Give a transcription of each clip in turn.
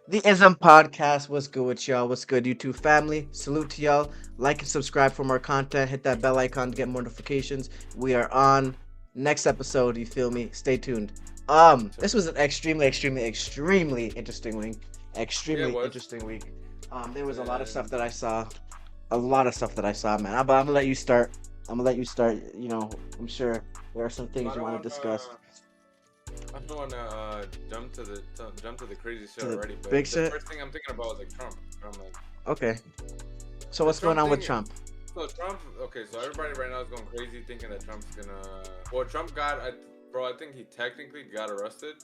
The IZM Podcast. What's good with y'all? What's good, YouTube family? Salute to y'all. Like and subscribe for more content. Hit that bell icon to get more notifications. We are on next episode. You feel me? Stay tuned. This was an extremely interesting week. Yeah, it Extremely was. interesting week. There was a lot of stuff And that I saw. A lot of stuff that I saw, man. But I'm gonna let you start. I'm gonna let you start. I'm sure there are some I things you don't want to want discuss. I don't want to jump to the crazy shit To the already. But big the shit. first thing I'm thinking about is like Trump. And I'm like Okay. So the what's going Trump on with thing. Trump? So Trump. Okay, so everybody right now is going crazy thinking that Trump's gonna. Well, Trump got. Bro, I think he technically got arrested.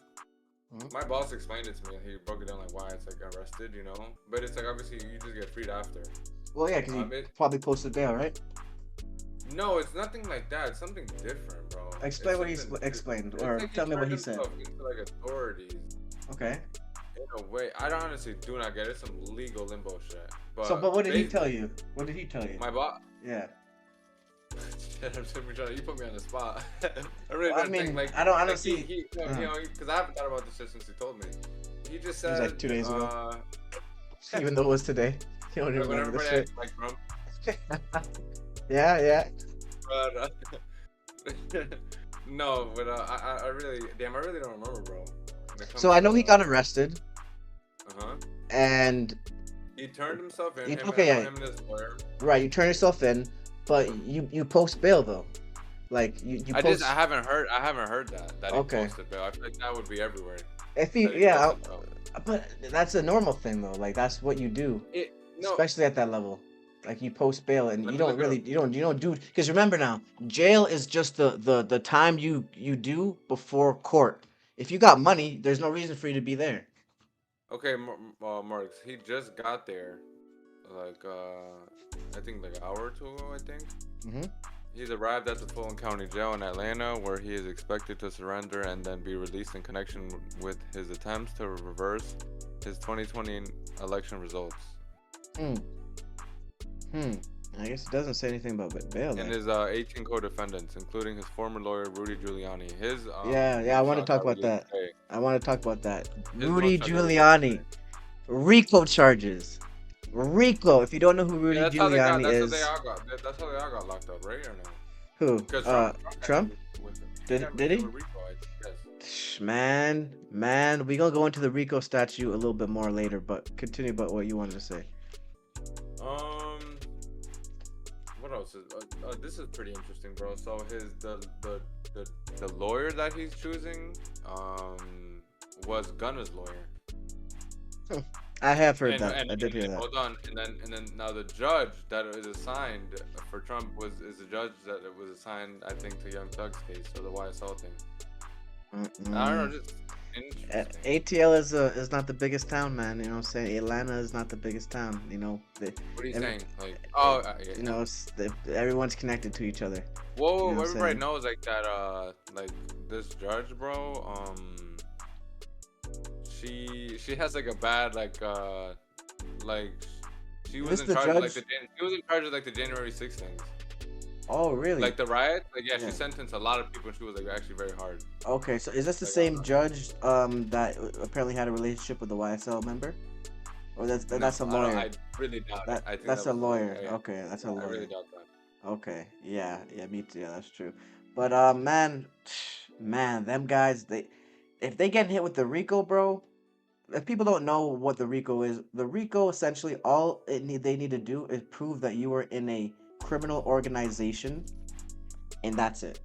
Mhm. My boss explained it to me. He broke it down like why it's like arrested, But it's like obviously you just get freed after. Well, yeah, because he It probably posted bail, right? No, it's nothing like that. It's something different, bro. Explain It's what he something. explained, It's or like he tell me what turned he said. himself into like authorities Okay. in a way. I don't honestly do not get it. It's some legal limbo shit. But what did he tell Basically, you? What did he tell you? my boss. Yeah. Shit, you put me on the spot. I really Well, I don't think mean, like I don't like see. he because I haven't thought about this shit since he told me. He just It was like said 2 days ago, even though it was today. You don't even when remember the everybody shit. acts like Trump. Yeah, yeah. But no, but I really damn I really don't remember, bro. When it So comes I to know he got arrested, huh. and He turned himself in. okay, yeah, Him and his lawyer. right. You turn yourself in, but you post bail though. Like you post. I haven't heard. I haven't heard that he Okay. posted bail. I feel like that would be everywhere. If he, That he yeah, posted bail. but that's a normal thing though. Like that's what you do, It no. especially at that level. Like you post bail and Let you me don't look it really up. you don't do, because remember now, jail is just the time you do before court. If you got money, there's no reason for you to be there. Okay, Marks. He just got there. Like I think like an hour or two ago. I think Hmm. he's arrived at the Fulton County Jail in Atlanta, where he is expected to surrender and then be released in connection with his attempts to reverse his 2020 election results. Hmm. Hmm. I guess it doesn't say anything about bail And then. his 18 co-defendants, including his former lawyer Rudy Giuliani. His Yeah, I want to mugshot talk got about released that. today. I want to talk about that. His Rudy mugshot got released Giuliani, today. RICO charges. RICO. If you don't know who Yeah, Rudy that's how they got. Giuliani That's how they is, all got. That's how they all got locked up, right or no? who? Because Trump got Trump? hit with it. He Did got did hit he? with RICO, I guess. Man, we gonna go into the Rico statue a little bit more later, but continue about what you wanted to say. Um, what else is? This is pretty interesting, bro. So the lawyer that he's choosing, was Gunna's lawyer. I have heard And that. and, I did and hear that. hold on, and then now the judge that is assigned for Trump is the judge that it was assigned, I think, to Young Thug's case, so the YSL thing. I don't know, just interesting. ATL is not the biggest town, man. You know what I'm saying? Atlanta is not the biggest town. What are you every, saying? Like, yeah, you know, everyone's connected to each other. whoa, You know what I'm everybody saying? knows like that. Like this judge, bro. She has like a bad like she Is was this in the charge of like judge? she was in charge of like the January 6th things, Oh, really? like the riots. Like yeah, she Yeah. sentenced a lot of people, and she was like actually very hard. Okay, so is this the Like same judge that apparently had a relationship with the YSL member? Or no, that's a I don't. lawyer? I really doubt it. That I think that's that a was the lawyer. lawyer. Yeah, Okay, that's a I really lawyer. doubt that. Okay, yeah, me too. Yeah, that's true. But man, man, them guys, if they get hit with the RICO, bro. If people don't know what the RICO is, the RICO essentially they need to do is prove that you were in a criminal organization, and that's it.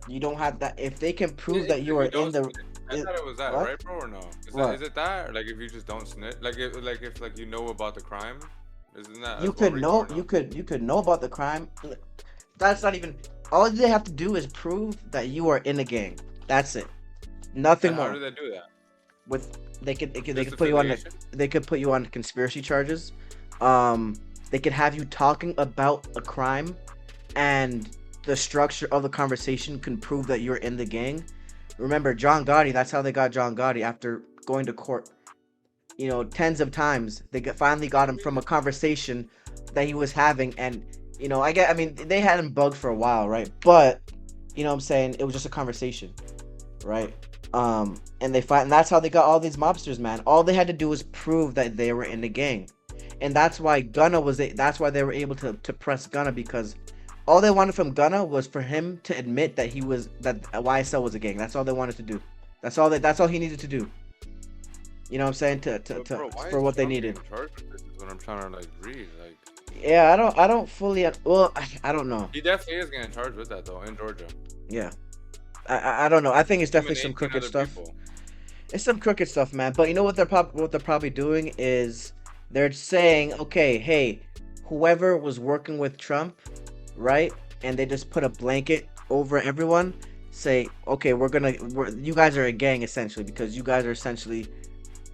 You don't have that. If they can prove that you If are you in don't the, snitch, I it, thought it was that, what right, bro, or no? Is what it that, or like if you just don't snitch, if like you know about the crime, isn't that you as well could RICO or know, no? you could know about the crime. That's not even. All they have to do is prove that you are in a gang. That's it. Nothing And how more. do they do that? With they Just could put you on affiliation? they could put you on conspiracy charges. They could have you talking about a crime, and the structure of the conversation can prove that you're in the gang. Remember John Gotti? That's how they got John Gotti after going to court. Tens of times. Finally got him from a conversation that he was having, and I mean, they had him bugged for a while, right? But you know what I'm saying, it was just a conversation, right? And they fight, and that's how they got all these mobsters, man. All they had to do was prove that they were in the gang, and that's why that's why they were able to press Gunna, because all they wanted from Gunna was for him to admit that YSL was a gang. That's all they wanted to do. That's all he needed to do. You know what I'm saying? But bro, why For is what they Trump needed. getting charged with this? Is what I'm trying to like read. Like, Yeah, I don't fully. Well, I don't know. he definitely is getting charged with that though in Georgia. Yeah, I don't know. I think it's Him and definitely some 18 crooked other stuff. people. It's some crooked stuff, man. But you know what they're probably doing is they're saying, okay, hey, whoever was working with Trump, right? And they just put a blanket over everyone. Say, okay, you guys are a gang essentially, because you guys are essentially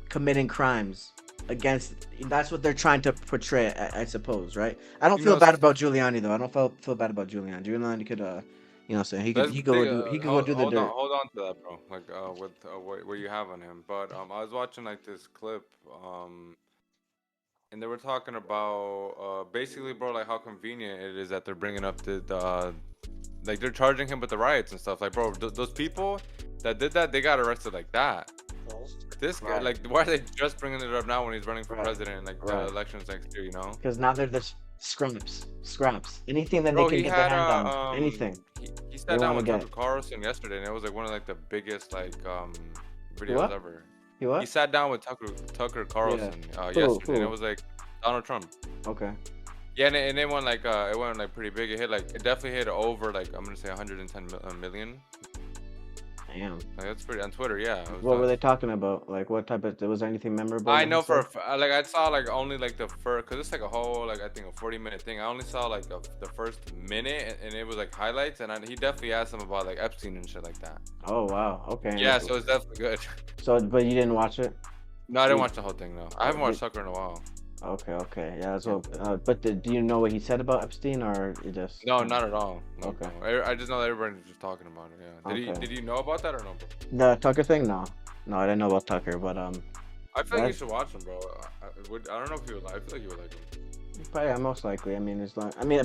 committing crimes against. That's what they're trying to portray, I suppose, right? I don't You feel know, bad about Giuliani though. I don't feel bad about Giuliani. Giuliani could, say let's he could go do the dirt. hold on to that, bro. Like, with what you have on him. But I was watching like this clip, and they were talking about basically, bro, like how convenient it is that they're bringing up like they're charging him with the riots and stuff. Like, bro, those people that did that, they got arrested like that. This guy, Right. like, why are they just bringing it up now when he's running for Right. president, like the Right. elections next year? You know, Because now they're just scraps. Anything that they bro, can he get their had hand on, anything he they sat down want to with get. Tucker Carlson yesterday, and it was like one of like the biggest like You videos what? ever. You He what? sat down with Tucker Yeah. Carlson yesterday, and it Who? was like Donald Trump. Okay. Yeah, and it went like it went like pretty big. It definitely hit over like I'm gonna say 110 million. Damn. Like, that's pretty on Twitter. Yeah, it was What were they nuts. talking about? Like, what type of? Was there anything memorable I that he know for said? like I saw like only like the first, because it's like a whole like I think a 40-minute thing. I only saw like the first minute, and it was like highlights, and he definitely asked him about like Epstein and shit like that. Oh wow. Okay. Yeah, so it's definitely good. So, but you didn't watch it? No, I didn't You, watch the whole thing though. I haven't watched Tucker in a while. okay. Okay. Yeah. Yeah. So, but do you know what he said about Epstein, or you just? No, not at all. No, Okay. no. I just know that everybody's just talking about it. Yeah. Okay. Did you know about that or no, bro? The Tucker thing? No. No, I didn't know about Tucker, but I feel like you that should watch him, bro. I don't know if you would like. I feel like you would like him. probably, yeah, most likely. I mean,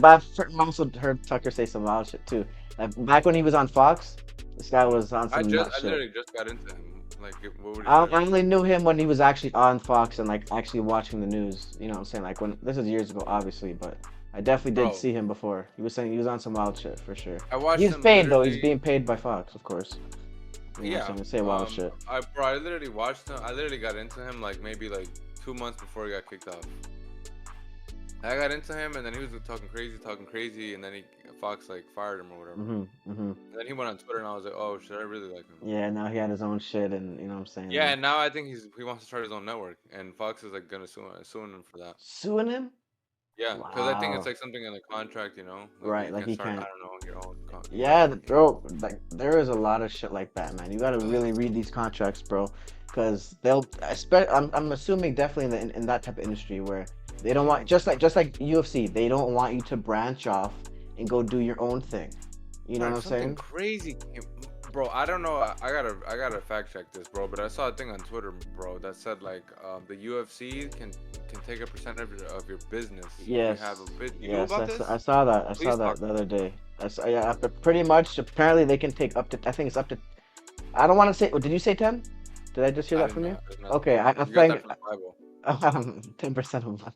but I've also heard Tucker say some wild shit too. Like back when he was on Fox, this guy was on some nut I shit. literally just got into him. Like, what would he I say? only knew him when he was actually on Fox and like actually watching the news. You know what I'm saying? Like when this is years ago, obviously, but I definitely did Bro, see him before. He was saying he was on some wild shit for sure. I watched He's him paid though. He's literally. being paid by Fox, of course. You know what Yeah. I'm saying? To say wild shit. I literally watched him. I literally got into him like maybe like 2 months before he got kicked off. I got into him, and then he was talking crazy, and then Fox like fired him or whatever. And then he went on Twitter, and I was like, oh shit, I really like him. Yeah. Now he had his own shit, and you know what I'm saying? Yeah, Like, and now I think he wants to start his own network, and Fox is like gonna suing him for that. suing him? Yeah, because I think it's Wow. like something in the contract, you know, like Right. you Like can he start, I can't. don't know, your own Yeah, network, you know. bro. Like there is a lot of shit like that, man. You gotta really read these contracts, bro, because they'll. I'm assuming definitely in that type of industry where they don't want just like UFC, they don't want you to branch off and go do your own thing. You know what Like I'm something saying? crazy, bro. I don't know. I gotta fact check this, bro. But I saw a thing on Twitter, bro, that said like the UFC can take a percentage of your business if you have Yes. a bid. You know Yes, about this? I saw that. I saw Please that talk. the other day. Yeah, but pretty much. Apparently, they can take up to. I think it's up to. I don't want to say. Did you say 10? Did I just hear I that did from you? not. There's nothing. Okay, I You got that think from the Bible. 10% of my.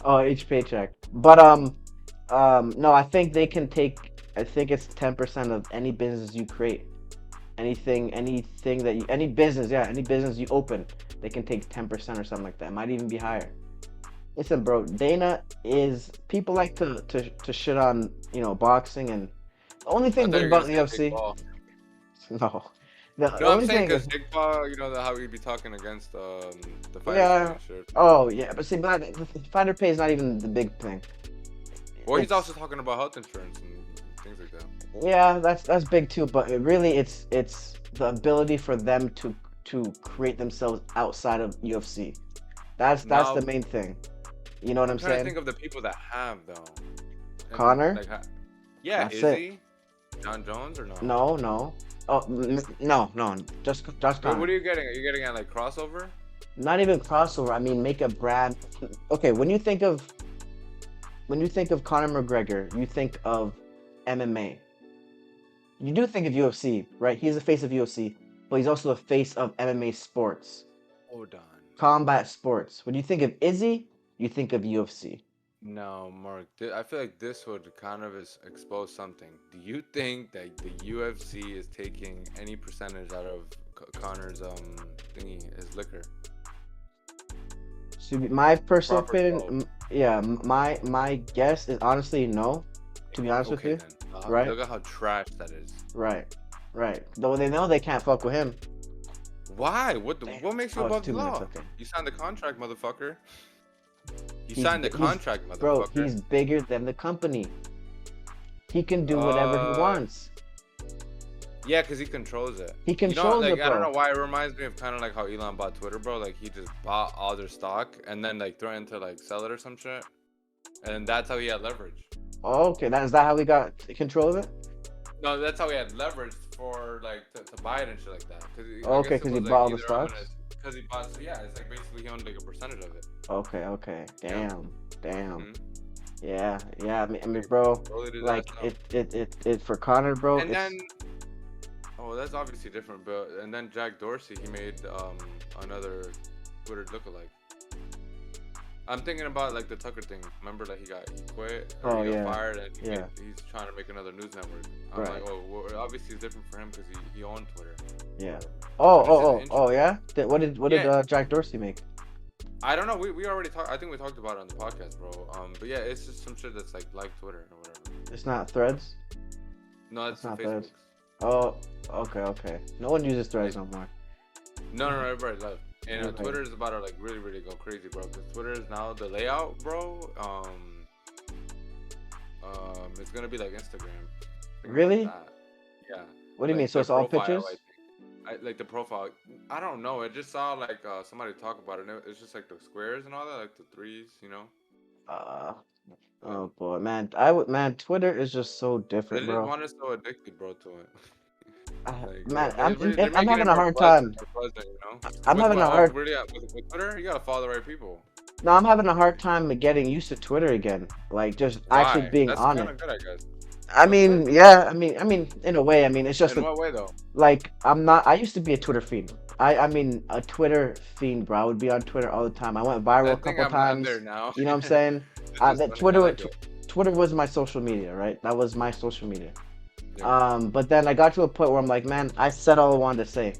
Oh, each paycheck. But no, I think they can take. I think it's 10% of any business you create. Anything that you, any business, yeah, any business you open, they can take 10% or something like that. It might even be higher. Listen, bro, Dana is. People like to shit on boxing, and the only I thing thought good you were gonna about the say Jake UFC. Paul. No, the No, I'm only saying thing because is. Jake Paul, you know how we'd be talking against the fighters Yeah. and shit. Oh yeah, but see, but the fighter pay is not even the big thing. Well, he's It's also talking about health insurance and things like that. yeah, that's big too. But it's the ability for them to create themselves outside of UFC. That's the Now, main thing. You know what I'm I'm trying to saying? think of the people that have though. And Connor. like, yeah, That's is it. he John Jones or no? No, no. Oh, no. Just But Connor. what are you getting? Are you getting at like crossover? Not even crossover. I mean, make a brand. Okay, when you think of Conor McGregor, you think of MMA. You do think of UFC, right? He's the face of UFC. but he's also the face of MMA sports, Hold on. combat sports. When you think of Izzy, you think of UFC. No, Mark. I feel like this would kind of expose something. Do you think that the UFC is taking any percentage out of Connor's thingy, his liquor? So my personal Proper opinion, flow. yeah, my guess is honestly no. To be honest with Okay you, then. right, Look at how trash that is. right. Though they know they can't fuck with him. Why? Damn. What makes you Oh, it's above the 2 minutes. law? Okay. You signed the contract, motherfucker. You He's signed the he's contract, bro. motherfucker. He's bigger than the company. He can do whatever he Uh, wants. yeah, cause he controls it. He You know, controls like it, I don't bro. know why it reminds me of kind of like how Elon bought Twitter, bro. Like he just bought all their stock and then like threatened to like sell it or some shit, and that's how he had leverage. Oh, okay, is that how we got control of it? No, that's how he had leverage for like to buy it and shit like that. Cause I Okay, guess it because he was bought like all the either I'm gonna, stocks. cause he bought. So yeah, it's like basically he owned like a percentage of it. Okay. Yeah. Damn. Hmm. Yeah. I mean, bro, Totally did that like stuff. it for Connor, bro. And It's then, oh, that's obviously different. But and then Jack Dorsey, he made another Twitter lookalike. I'm thinking about like the Tucker thing. Remember, like he quit or oh he got yeah, fired, and yeah, he's trying to make another news network. I'm right, like, oh, well, obviously it's different for him because he owned Twitter. yeah. But it's just interesting. Oh yeah. What did Yeah, Jack Dorsey make? I don't know. We already talked. I think we talked about it on the podcast, bro. But yeah, it's just some shit that's like Twitter or whatever. It's not Threads. No, It's that's the not Facebook. Threads. Oh, okay. No one uses Threads no more. No, everybody left. And Everybody. Twitter is about to like really go crazy, bro. Because Twitter is now the layout, bro. It's gonna be like Instagram. Think about Really? that. Yeah. What do you Like mean? So their it's all profile, pictures? like the profile. I don't know. I just saw like somebody talk about it. And it's just like the squares and all that, like the threes, you know. Uh, But oh boy, man, Twitter is just so they different, just bro. want us so addicted, bro, to it. Like Man, they're I'm making it having a more hard pleasant, time. you know. I'm With having what? a Oh, hard really? With Twitter, you gotta follow the right people. No, I'm having a hard time getting used to Twitter again. Like just actually Why? being That's on kind it. of good, I guess. I That's good. mean, yeah, I mean, in a way, it's just In what way, though? like I'm not. I used to be a Twitter fiend. I mean, a Twitter fiend, bro. I would be on Twitter all the time. I went viral I a think couple I'm there times. now. You know what I'm saying? It's just That funny. I like it. Twitter was my social media, right? That was my social media. Yeah. But then I got to a point where I'm like, man, I said all I wanted to say.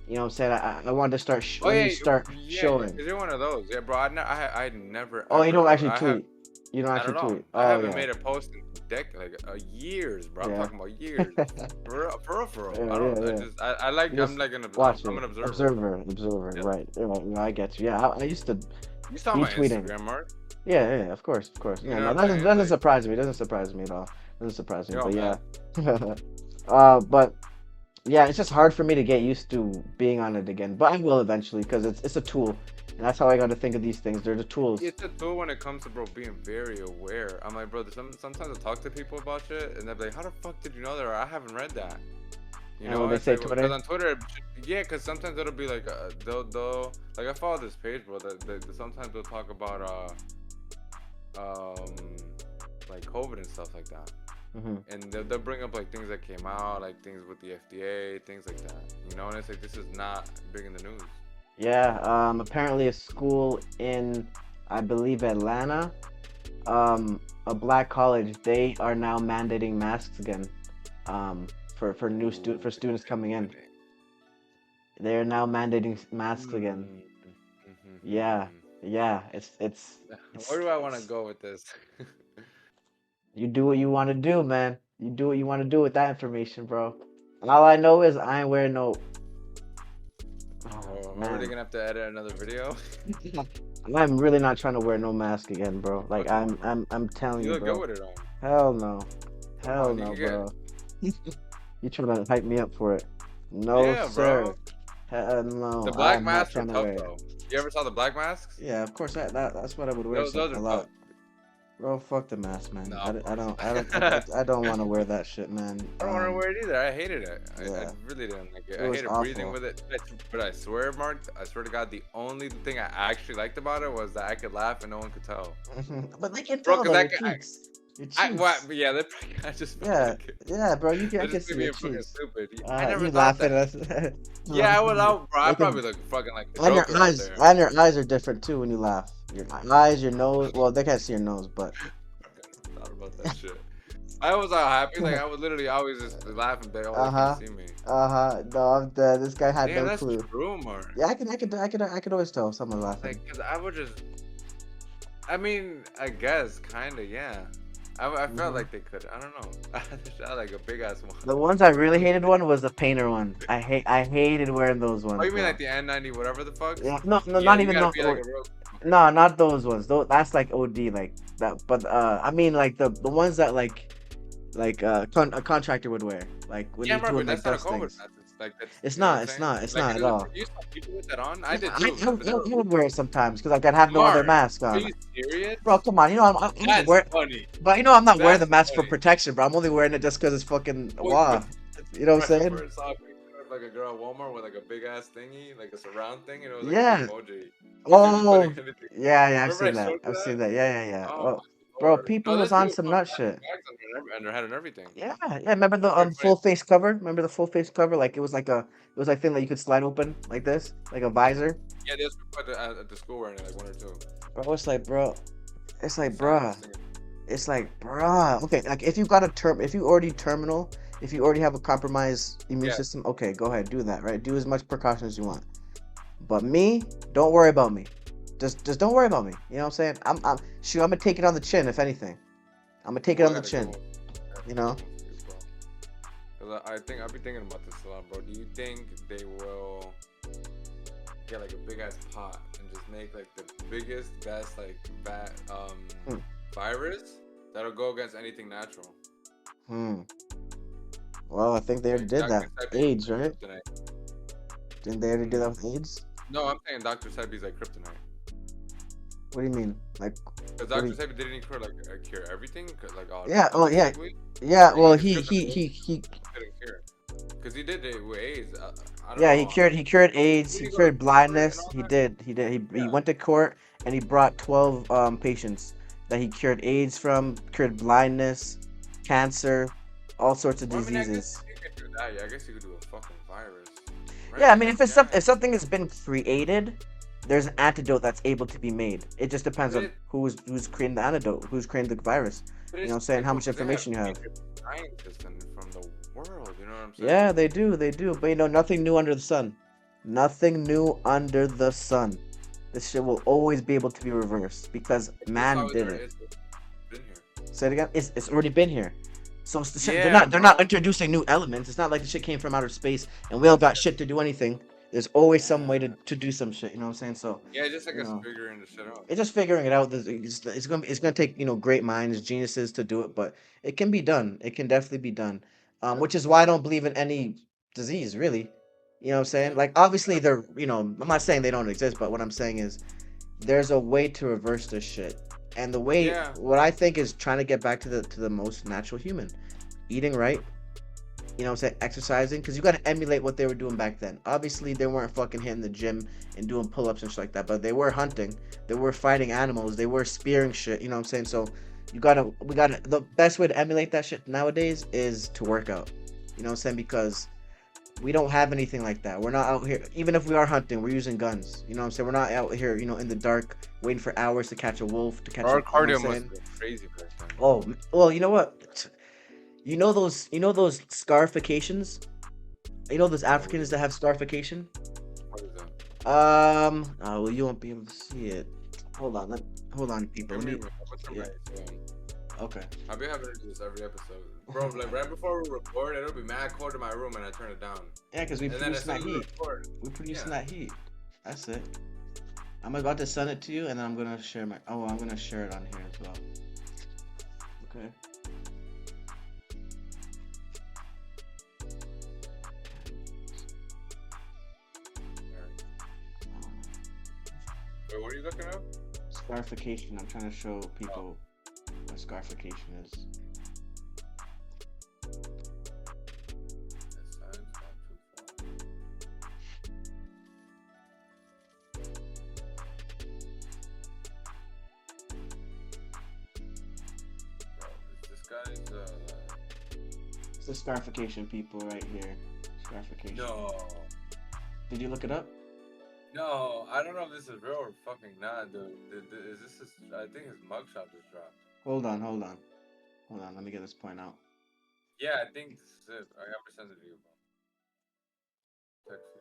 You know what I'm saying? I wanted to start. Oh Let yeah, me start yeah. showing. You're one of those, yeah, bro. I never Oh, you ever don't ever. actually I have tweet. You don't not actually at all. tweet. I Oh haven't yeah. made a post in years, bro. I'm Yeah. talking about years. For real. Yeah, I don't. yeah. I like. You I'm just like watching, I'm an observer. observer, Yeah. right? You know, I get you. Yeah, I used to You saw be my tweeting. Instagram, Mark. Yeah, of course. You Yeah, know no, what I'm saying? doesn't Like, surprise me. It doesn't surprise me at all. Doesn't surprise me. yo, But man. yeah, but yeah, it's just hard for me to get used to being on it again. But I will eventually because it's a tool, and that's how I got to think of these things. They're the tools. It's a tool when it comes to, bro, being very aware. I'm like, bro, sometimes I talk to people about shit, and they're like, how the fuck did you know that? Or I haven't read that. You And know, when they it's say like, Twitter, because on Twitter, yeah, because sometimes it'll be like, they'll, like, I follow this page, bro, that sometimes they'll talk about, like COVID and stuff like that. And they'll bring up like things that came out, like things with the FDA, things like that. You know, and it's like this is not big in the news. yeah. Apparently a school in, I believe Atlanta, a black college, they are now mandating masks again. For students coming in. They are now mandating masks again. Yeah, it's Where do I want to go with this? you do what you want to do, man. You do what you want to do with that information, bro. And all I know is I ain't wearing no. Oh, am I really gonna have to edit another video? I'm really not trying to wear no mask again, bro. Like Come I'm telling You you, look bro. good with it on. Hell no, hell on, you no, can get- bro. You trying to hype me up for it? No, Yeah, sir. bro. Hell no. The black I'm not masks are trying to tough wear it. though. You ever saw the black masks? Yeah, of course that's what I would wear Those a are lot. tough. Bro, fuck the mask, man. No, I don't want to wear that shit, man. I don't want to wear it either. I hated it. I Yeah. really didn't like it. It I was hated breathing awful. with it. But I swear, Mark, I swear to God, the only thing I actually liked about it was that I could laugh and no one could tell. But they can Bro, tell because though, I your can. cheeks. Your I what? cheeks. Yeah, I just felt Yeah, like it. yeah, bro. I That can just see made me your fucking cheeks. stupid. I never You thought laughing that. at us. Yeah, I would. Bro, I Like a, probably look fucking like the Joker out there. and your eyes are different too when you laugh. Your eyes, your nose. Well, they can't see your nose, but I never thought about that shit. I was all happy. Like I would literally always just laugh and be, oh, they uh can't huh, see me. No, I'm dead. This guy had Damn, no that's clue. true, Mark. Yeah, I could always tell if someone's laughing. Like, cause I would just. I mean, I guess, kinda, yeah. I felt Hmm. like they could. I don't know. I shot like a big ass one. The ones I really hated one was the painter one. I hated wearing those Oh, ones, you mean like bro. the N90, whatever the fucks? Yeah, no, Yeah, not you even gotta no. be like a real. Okay. No, not those ones. That's like OD, like that. But I mean like the ones that a contractor would wear, like when Yeah, he's Mark, doing but like that's not a dust COVID things. mask. It's like that's, It's you know what not. I'm It's saying? not. It's Like not at all. you saw people with that on. I Yeah, did too, but they were I would wear it sometimes because like I'd have no other Mark. mask Are on. you serious? Bro, come on. You know I'm not That's wearing, funny. but you know I'm not wearing the That's mask for funny. protection, bro. I'm only wearing it just because it's fucking But wow. You know what I'm I saying? first saw a picture of like a girl at Walmart with like a big ass thingy, like a surround thing, and it was like an Yeah. emoji. And she was just putting Oh, anything. yeah. I've Remember I seen that. showed you I've that? seen that. Yeah. Oh Oh, my bro, lord. people No, was this on dude some bought nut shit. bags under had and everything. Yeah. Remember the Very funny. full face cover? Remember the full face cover? Like it was like thing that you could slide open like this, like a visor. Yeah, there's people at the school wearing it, like one or two. Bro, it's like, bruh, Saddest thing. Okay, like if you got a if you already terminal, if you already have a compromised immune Yeah. system, okay, go ahead, do that, right? Do as much precaution as you want. But me, don't worry about me. Just don't worry about me. You know what I'm saying? I'm gonna take it on the chin, if anything. I'm gonna take it Bro, on I the gotta chin. go. I gotta You go know? for you, bro. 'Cause I think I've been thinking about this a lot, bro. Do you think they will get like a big ass pot and just make like the biggest, best Hmm. virus that'll go against anything natural? Hmm. Well, I think they already Like did that. Dr. Sebi's AIDS, like right? kryptonite. Didn't they already do that Mm. with AIDS? No, I'm saying Dr. Sebi's like kryptonite. What do you mean? Like, Because what do Dr. you? Sebi didn't cure everything, cause like Yeah. Oh, yeah. automatically. Yeah. He Well, just cured the things he he couldn't cure. Because he did it with AIDS. I don't Yeah, know. he cured AIDS, Did he he go to cured court and blindness. all He that? did. He went to court and he brought 12 patients that he cured AIDS from, cured blindness, cancer, all sorts of Well, I mean, I guess diseases. you could do that. Yeah, I guess you could do a fucking virus, Yeah, I right? mean Yeah. if something has been created, there's an antidote that's able to be made. It just depends But on who's creating the antidote, who's creating the virus. You know what I'm it's saying? How simple much because they have information you have. major scientists from the world. You know what I'm Yeah, saying? they do. But you know, nothing new under the sun. Nothing new under the sun. This shit will always be able to be reversed because It's man always did there. it. It's been here. Say it again. It's already been here. So it's the shit, Yeah, they're not bro. introducing new elements. It's not like the shit came from outer space and we all got shit to do anything. There's always some way Yeah. to do some shit. You know what I'm saying? So Yeah, just like you us know, figuring the shit out. it's just figuring it out. It's gonna take great minds, geniuses to do it, but it can be done. It can definitely be done. Which is why I don't believe in any disease really. You know what I'm saying? Yeah. Like obviously they're I'm not saying they don't exist, but what I'm saying is there's a way to reverse this shit. And the way Yeah. what I think is trying to get back to the most natural human, eating right, you know what I'm saying, exercising, because you got to emulate what they were doing back then. Obviously they weren't fucking hitting the gym and doing pull-ups and shit like that, but they were hunting, they were fighting animals, they were spearing shit, you know what I'm saying? So we gotta the best way to emulate that shit nowadays is to work out, you know what I'm saying, because we don't have anything like that. We're not out here, even if we are hunting, we're using guns, you know what I'm saying, we're not out here, in the dark waiting for hours to catch a wolf, to catch a, Our you know what cardio I'm must saying. have been crazy back then. Oh well, you know what, those scarifications, those No, what Africans that have scarification. what is that? Oh, well, you won't be able to see it. Hold on, people. Give Let me me. what's the Yeah. race? Okay. I've been having to do this every episode. Bro, like right before we record, it'll be mad cold in my room and I turn it down. Yeah, because we And then as producing soon that as we heat. record, We're producing yeah. that heat. That's it. I'm about to send it to you, and then I'm gonna share my. Oh, I'm gonna share it on here as well. Okay. Wait, what are you looking up? Scarification. I'm trying to show people what scarification is. That sign's not too far. Bro, is It's the scarification people right here. Scarification. no, Did you look it up? no. I don't know if this is real or fucking not, dude. Is this? I think his mugshot just dropped. Hold on, hold on. Hold on, let me get this point out. Yeah, I think this is it. I gotta send it to you, bro. Text you.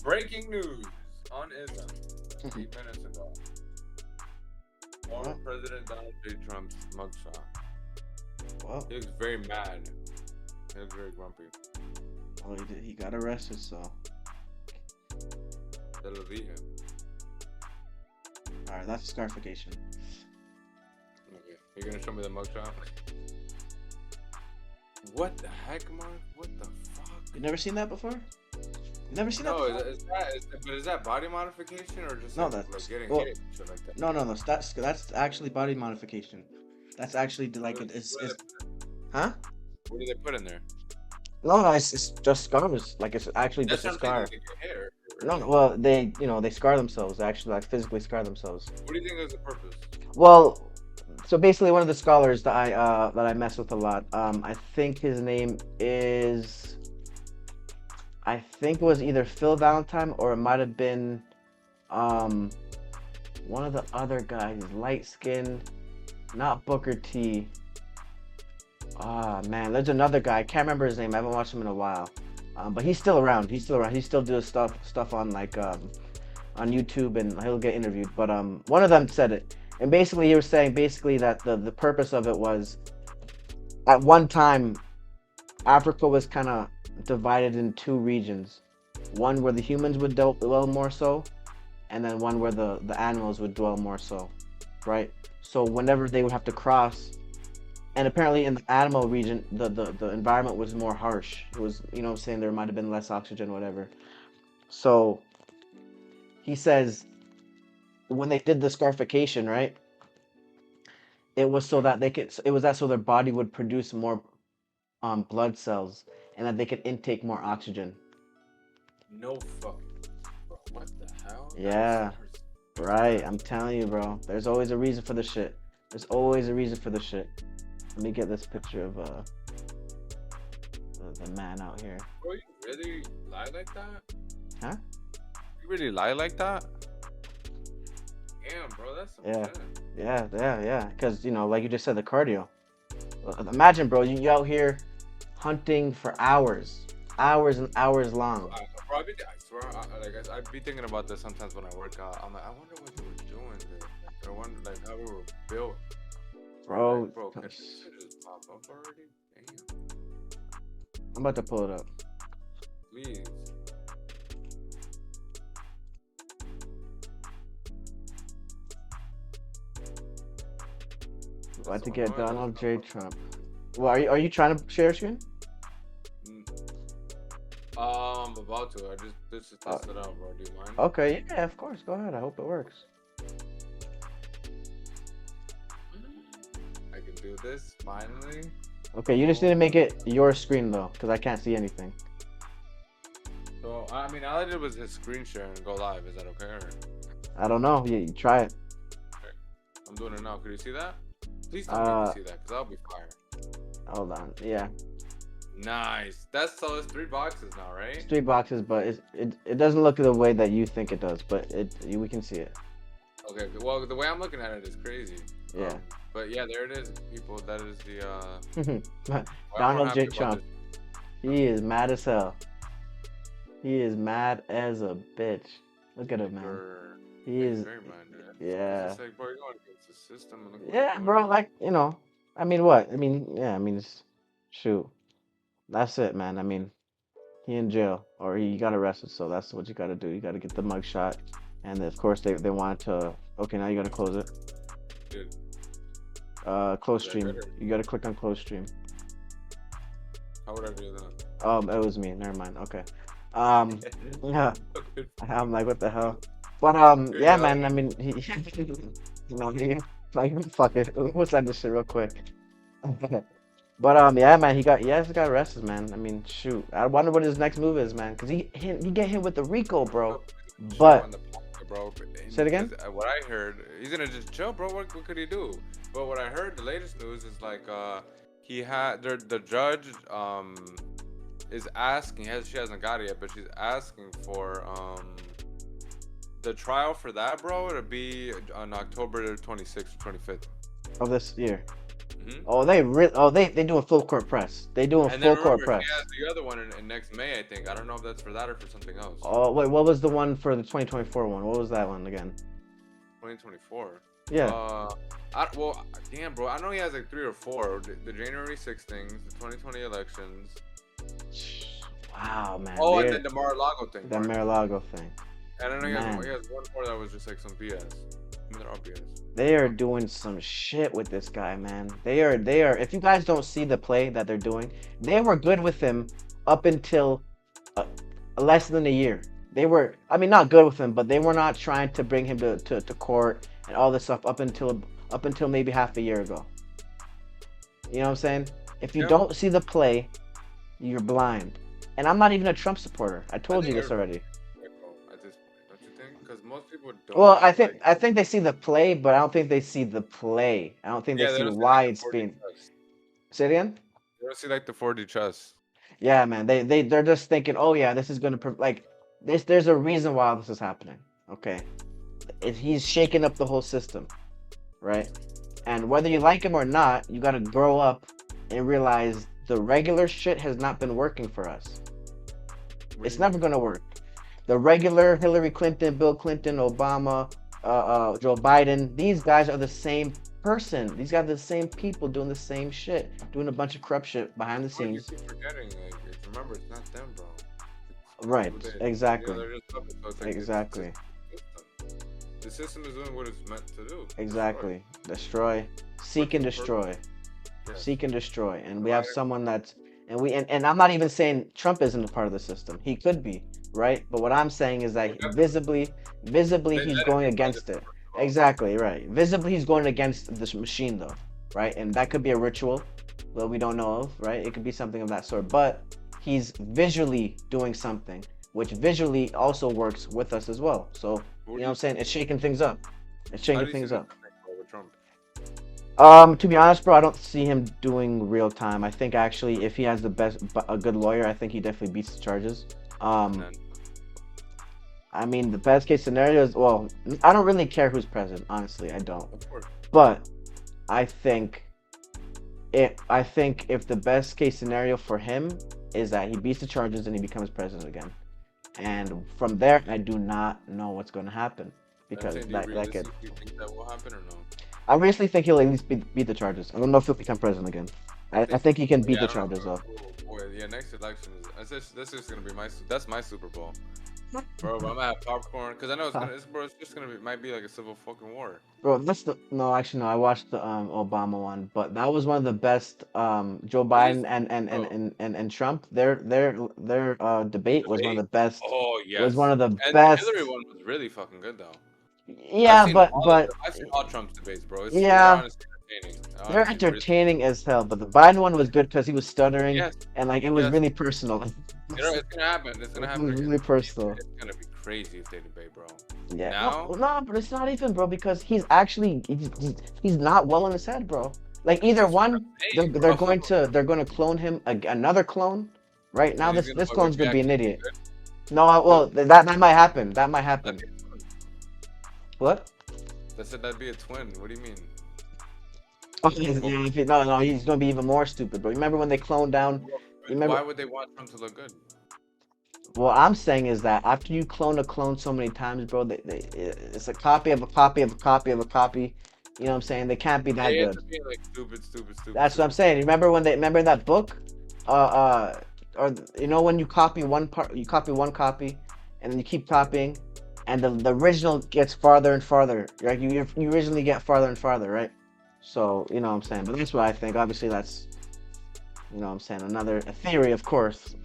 Breaking news on IZM 8 minutes ago. Former President Donald J. Trump's mugshot. Well, He looks very mad. He looks very grumpy. well he got arrested, so. That'll lead him. Alright, that's scarification. Okay, you're gonna show me the mugshot? What the heck, Mark? What the fuck? You never seen that before? You never seen No, that before? but is that body modification or just No, like, that's like getting well, hit and shit like that? no, that's actually body modification. That's actually like it's huh? What do they put in there? No, it's just scars. Like it's actually That's just a something scar. that they get hit or No, well, they scar themselves. They actually like physically scar themselves. what do you think is the purpose? Well, so basically, one of the scholars that I mess with a lot. I think his name is. I think it was either Phil Valentine or it might have been, one of the other guys, light skinned, not Booker T. Ah man, there's another guy. I can't remember his name. I haven't watched him in a while. But he's still around. He's still around. He still does stuff on like on YouTube and he'll get interviewed. But one of them said it, and basically he was saying basically that the purpose of it was, at one time, Africa was kind of divided in two regions. One where the humans would dwell more so, and then one where the animals would dwell more so, right? So whenever they would have to cross, and apparently in the animal region, the environment was more harsh. It was, you know what I'm saying, there might have been less oxygen, whatever. So he says when they did the scarification, right? It was so that so their body would produce more blood cells and that they could intake more oxygen. No fucking. Bro, what the hell? Yeah, right. I'm telling you, bro. There's always a reason for the shit. There's always a reason for the shit. Let me get this picture of the man out here. Bro, you really lie like that? Huh? You really lie like that? Damn, bro, that's some Yeah. shit. Yeah. Because, like you just said, the cardio. Imagine, bro, you out here hunting for hours and hours long. I swear, I be thinking about this sometimes when I work out. I'm like, I wonder what they were doing, dude. I wonder, like, how we were built. Bro, Like, bro, can this shit just pop up already? Damn. I'm about to pull it up. Please. About to get Donald J. Trump. Well, are you trying to share screen? I'm about to. This is test it out, bro. Do you mind? Okay, yeah, of course. Go ahead. I hope it works. I can do this finally. Okay, you just need to make it your screen though, because I can't see anything. So I mean, all I did was hit screen share and go live. Is that okay? Or... I don't know. Yeah, you try it. Okay. I'm doing it now. Could you see that? Please tell me you can see that, because I'll be fire. Hold on. Yeah. Nice. So it's 3 boxes now, right? It's 3 boxes, but it doesn't look the way that you think it does, but we can see it. Okay. Well, the way I'm looking at it is crazy. Yeah. But yeah, there it is, people. That is the Donald J. Trump. He is mad as hell. He is mad as a bitch. Look at him, man. He is. Very mad, dude. Yeah. It's like, bro, you're going against the system. And Yeah, bro. Like, I mean, what? I mean, yeah. I mean, shoot. That's it, man. I mean, he in jail or he got arrested, so that's what you got to do. You got to get the mugshot, and of course they wanted to. Okay, now you got to close it. Dude. Close stream. You got to click on close stream. How would I do that? It was me. Never mind. Okay. Yeah. I'm like, what the hell? But yeah, man. I mean, fuck it. We'll send this shit real quick. But yeah, man, he got arrested, man. I mean, shoot. I wonder what his next move is, man, because he get hit with the RICO, bro. But bro. Say it again. Because what I heard, he's gonna just chill, bro. What could he do? But what I heard, the latest news is like, he had the judge is asking. She hasn't got it yet, but she's asking for the trial for that, bro, to be on October 26th, 25th. Of this year. Mm-hmm. Oh, they do a full court press. They do a And full then court remember, press. he has the other one in next May, I think. I don't know if that's for that or for something else. Oh wait, what was the one for the 2024 one? What was that one again? 2024. Yeah. Well, damn, bro. I know he has like 3 or 4. The January 6th things, the 2020 elections. Wow, man. Oh, and then the Mar-a-Lago thing. The Mar-a-Lago thing. And I know he has one more that was just like some BS. I mean, they're all BS. They are doing some shit with this guy, man. They are. If you guys don't see the play that they're doing, they were good with him up until less than a year. They were, I mean, not good with him, but they were not trying to bring him to court and all this stuff up until maybe half a year ago. You know what I'm saying? If you don't see the play, you're blind. And I'm not even a Trump supporter. I told you this already. At this point, don't you think? Because most people don't. Well, I think they see the play, but I don't think they see the play. I don't think they see why it's being. Say it again. They don't see like the 4D chess. Yeah, man. They're just thinking, oh yeah, this is gonna like this. There's a reason why this is happening. Okay, he's shaking up the whole system, right? And whether you like him or not, you gotta grow up and realize the regular shit has not been working for us. It's never gonna work. The regular Hillary Clinton, Bill Clinton, Obama, Joe Biden, these guys are the same person. These guys are the same people doing the same shit, doing a bunch of corrupt shit behind the scenes. You keep forgetting, like, remember, it's not them, bro. Right, exactly. Like exactly. The system is doing what it's meant to do. Exactly. Destroy. Seek and destroy. Seek and destroy. And we have someone that's and I'm not even saying Trump isn't a part of the system. He could be, right? But what I'm saying is that visibly he's going against it. Exactly, right. Visibly he's going against this machine though, right? And that could be a ritual that we don't know of, right? It could be something of that sort. But he's visually doing something, which visually also works with us as well. So, you know what I'm saying? It's shaking things up. It's shaking things up. To be honest, bro, I don't see him doing real time. I think actually, if he has a good lawyer, I think he definitely beats the charges. I mean, the best case scenario is, well, I don't really care who's president, honestly, I don't. Of course. But I think if the best case scenario for him is that he beats the charges and he becomes president again, and from there, I do not know what's going to happen because do you think that will happen or no? I really think he'll at least beat the charges. I don't know if he'll become president again. I think he can beat the charges though. Boy, yeah, next election this is gonna be that's my Super Bowl, bro. I'm gonna have popcorn because I know it's just gonna might be like a civil fucking war. Bro, no, I watched the Obama one, but that was one of the best. Joe Biden and Trump, their debate was one of the best. Oh yes, was one of the and best. The Hillary one was really fucking good though. Yeah, I've seen all Trump's debates, bro. They're entertaining as hell. But the Biden one was good because he was stuttering and like it was really personal. You know, it's gonna happen. It's gonna happen. It was really personal. It's gonna be crazy if they debate, bro. Yeah. No, but it's not even, bro, because he's actually he's not well in his head, bro. Like either one, they're going to clone him another clone. Right now, this clone's gonna be an idiot. No, well, that might happen. That might happen. What? They said that'd be a twin. What do you mean? Oh, no, he's gonna be even more stupid, bro. Remember when they cloned down? Why would they want Trump to look good? What I'm saying is that after you clone a clone so many times, bro, it's a copy of a copy of a copy of a copy. You know what I'm saying? They can't be that good. Being like stupid. That's what I'm saying. Remember in that book, or you know when you copy one part, you copy one copy, and then you keep copying. And the original gets farther and farther. Like you originally get farther and farther, right? So you know what I'm saying. But that's what I think. Obviously, that's you know what I'm saying, a theory, of course.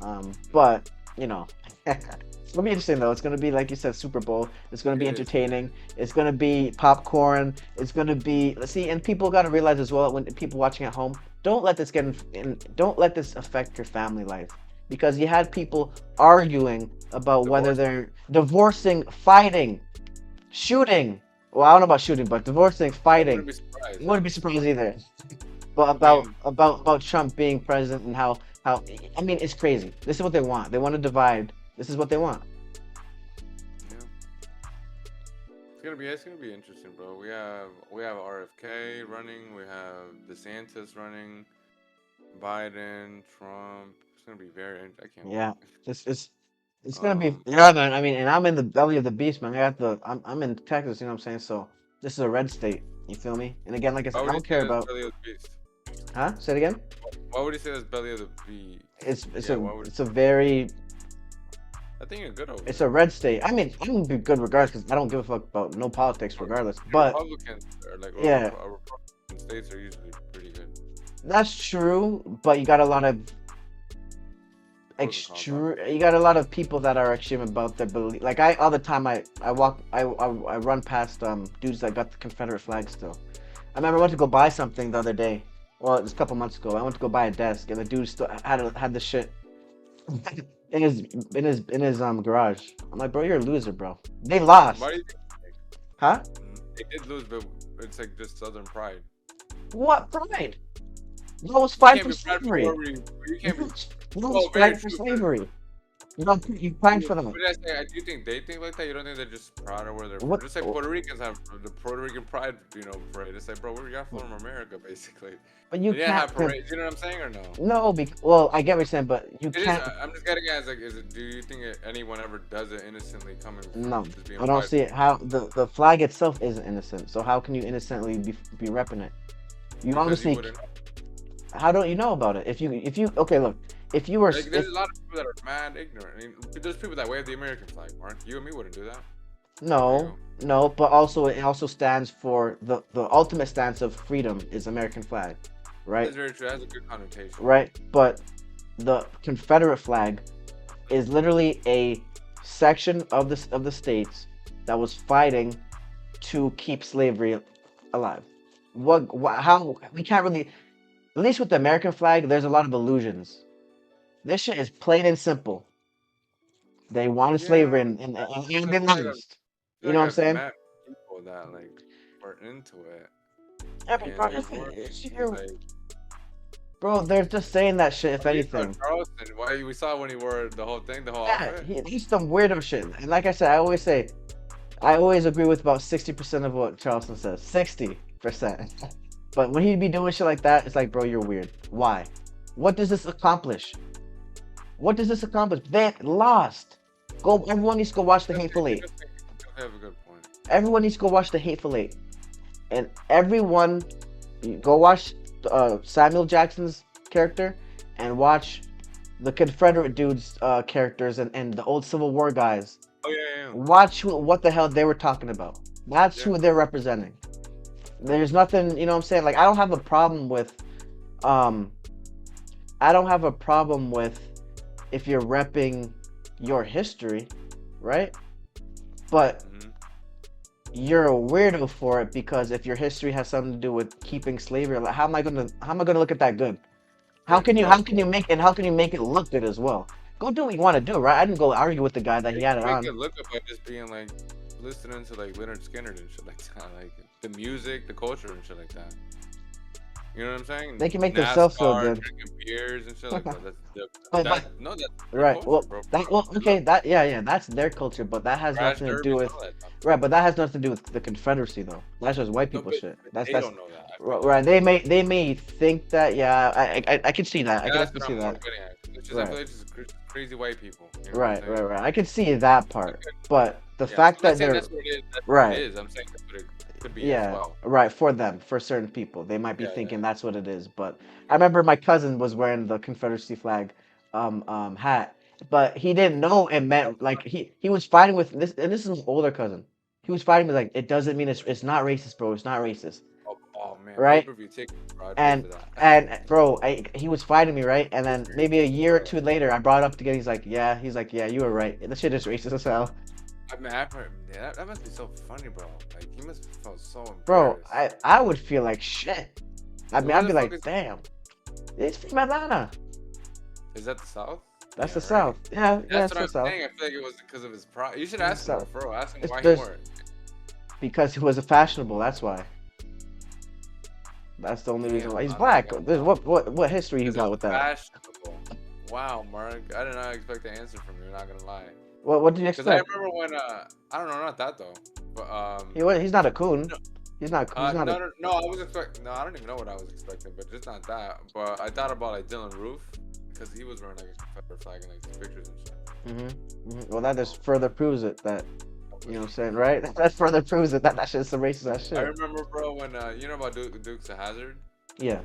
But you know, it's gonna be interesting though. It's gonna be like you said, Super Bowl. It's gonna be entertaining. It's gonna be popcorn. It's gonna be and people gotta realize as well when people watching at home, don't let this don't let this affect your family life. Because you had people arguing about whether they're divorcing, fighting Shooting. Well, I don't know about shooting, but divorcing, I fighting. wouldn't be surprised. Wouldn't be surprised either. But I mean, about Trump being president and how I mean it's crazy. This is what they want. They want to divide. This is what they want. yeah, it's gonna be interesting, bro. We have RFK running. We have DeSantis running. Biden, Trump. It's gonna be I can't wait. Yeah, it's gonna be Um, yeah, man. I mean, and I'm in the belly of the beast, man. I'm in Texas. You know what I'm saying? So this is a red state. You feel me? And again, like I why said, I would you don't say care that's about. belly of the beast? Huh? Say it again. Why would you say that's belly of the beast? It's Yeah, a why would? it's a very I think you're good over it's there. a red state. I mean, I'm gonna be good regardless because I don't give a fuck about no politics regardless. The But Republicans are like, yeah, Republican states are usually pretty good. that's true. But you got a lot of Pros and cons, obviously. you got a lot of people that are extreme about their belief. Like I all the time I walk I run past dudes that got the Confederate flag still. I remember I went to go buy something the other day. Well, it was a couple months ago. I went to go buy a desk, and the dude still had the shit in his garage. I'm like, bro, you're a loser, bro. They Why do lost, you think huh? they did lose? But it's like just Southern pride. What pride? No one's You fighting can't for be proud for slavery. wherever you can't be. No one's Well, very fighting for true. slavery. You fighting for them. What did I say? Do you think they think like that? You don't think they're just proud of where they're from? What? Just like Puerto Ricans have the Puerto Rican pride, parade. It's like, bro, where you got from America, basically. But you And yeah, can't. have parades. You know what I'm saying or no? No, well, I get what you're saying, but you It is. can't. I'm just getting at like, do you think anyone ever does it innocently coming from No, just being I don't see prideful? it. How the flag itself isn't innocent. So how can you innocently be repping it? You Because you honestly, wouldn't. how don't you know about it? If you okay, look, if you were Like, if there's a lot of people that are mad ignorant. I mean, there's people that wave the American flag, aren't you and me wouldn't do that. There you no, go. no, but also it also stands for the ultimate stance of freedom is American flag, right? That's very true. That has a good connotation. Right, but the Confederate flag is literally a section of the states that was fighting to keep slavery alive. How we can't really, at least with the American flag, there's a lot of illusions. This shit is plain and simple. They wanted Yeah, slavery and I they feel like lost. feel You know like what I'm I've saying? met people that like were into it, Yeah, but and bro, they were like, bro, they're just saying that shit if "Oh, you saw anything. Charleston? Why we saw when he wore the whole thing, the whole Yeah, outfit?" he's some weirdo shit. And like I said, I always agree with about 60% of what Charleston says. 60%. But when he'd be doing shit like that, it's like, bro, you're weird. Why? What does this accomplish? What does this accomplish? They lost. Go. Everyone needs to go watch the Hateful Eight. You have a good point. Everyone needs to go watch the Hateful Eight. And everyone, go watch Samuel Jackson's character, and watch the Confederate dudes' characters and the old Civil War guys. Oh yeah. Watch what the hell they were talking about. That's Yeah. who they're representing. There's nothing, you know what I'm saying? Like I don't have a problem with um I don't have a problem with if you're repping your history, right? But hmm you're a weirdo for it because if your history has something to do with keeping slavery, like how am I gonna look at that good? Yeah, How exactly. can you make and how can you make it look good as well? Go do what you want to do, right? I didn't go argue with the guy that he You had can it make on. it look up by just being like listening to like Leonard Skinner and shit like that, like the music, the culture and shit like that. You know what I'm saying? They can make themselves feel NASCAR, good. drinking beers and shit like that. But That's their right. culture, Well, bro. that well, They okay. love Yeah. That's their culture, but that has crash nothing to do derbies, with all that stuff. right. But that has nothing to do with the Confederacy, though. That's just white No, people shit. but That's they that's don't know that. I feel like. right. They may think that. Yeah, I can see that. I can That's definitely what see I'm more that. getting at. It's just I feel Right. like it's just crazy white people. You know what I'm saying? Right. I can see that part, Okay. but the Yeah, fact I'm not that saying they're that's what it is. That's what it right. is. I'm saying that's what it could be as Yeah, well. right, for them, for certain people. They might be Yeah. thinking that's what it is. But I remember my cousin was wearing the Confederacy flag hat, but he didn't know it meant like he was fighting with this, and this is an older cousin. He was fighting with like it doesn't mean it's not racist, bro. It's not racist, Oh man, pay right? per view ticket, bro. I'd pay And for that. bro, he was fighting me, right? And then maybe a year or two later, I brought it up again. He's like, yeah, you were right. This shit is racist as hell. I mean, that must be so funny, bro. Like he must have felt so Bro, embarrassed. I would feel like shit. I mean, Where I'd the be fuck like, damn, it's from Atlanta. is that the South? That's Yeah, the right. South. Yeah, That's it's what the I'm South. saying. I feel like it was because of his pride. You should It's the ask him, South. bro. Ask him It's why he there's wore it. Because he was a fashionable. That's why. That's the only reason Damn, why he's I'm not black. gonna There's lie. what history you Is got it with that? fashionable? Wow, Mark. I did not expect the answer from you. Not gonna lie. What did you Because I expect? remember when I don't know, not that though. But He's not a coon. no, He's not a. no. I was expecting. No, I don't even know what I was expecting. But just not that. But I thought about like Dylan Roof because he was wearing like a Confederate flag in like his pictures and shit. Well, that just further proves it that you know what I'm saying, right? That further proves it that shit's some racist ass I shit. remember, bro, when you know about Dukes of Hazzard. Yeah,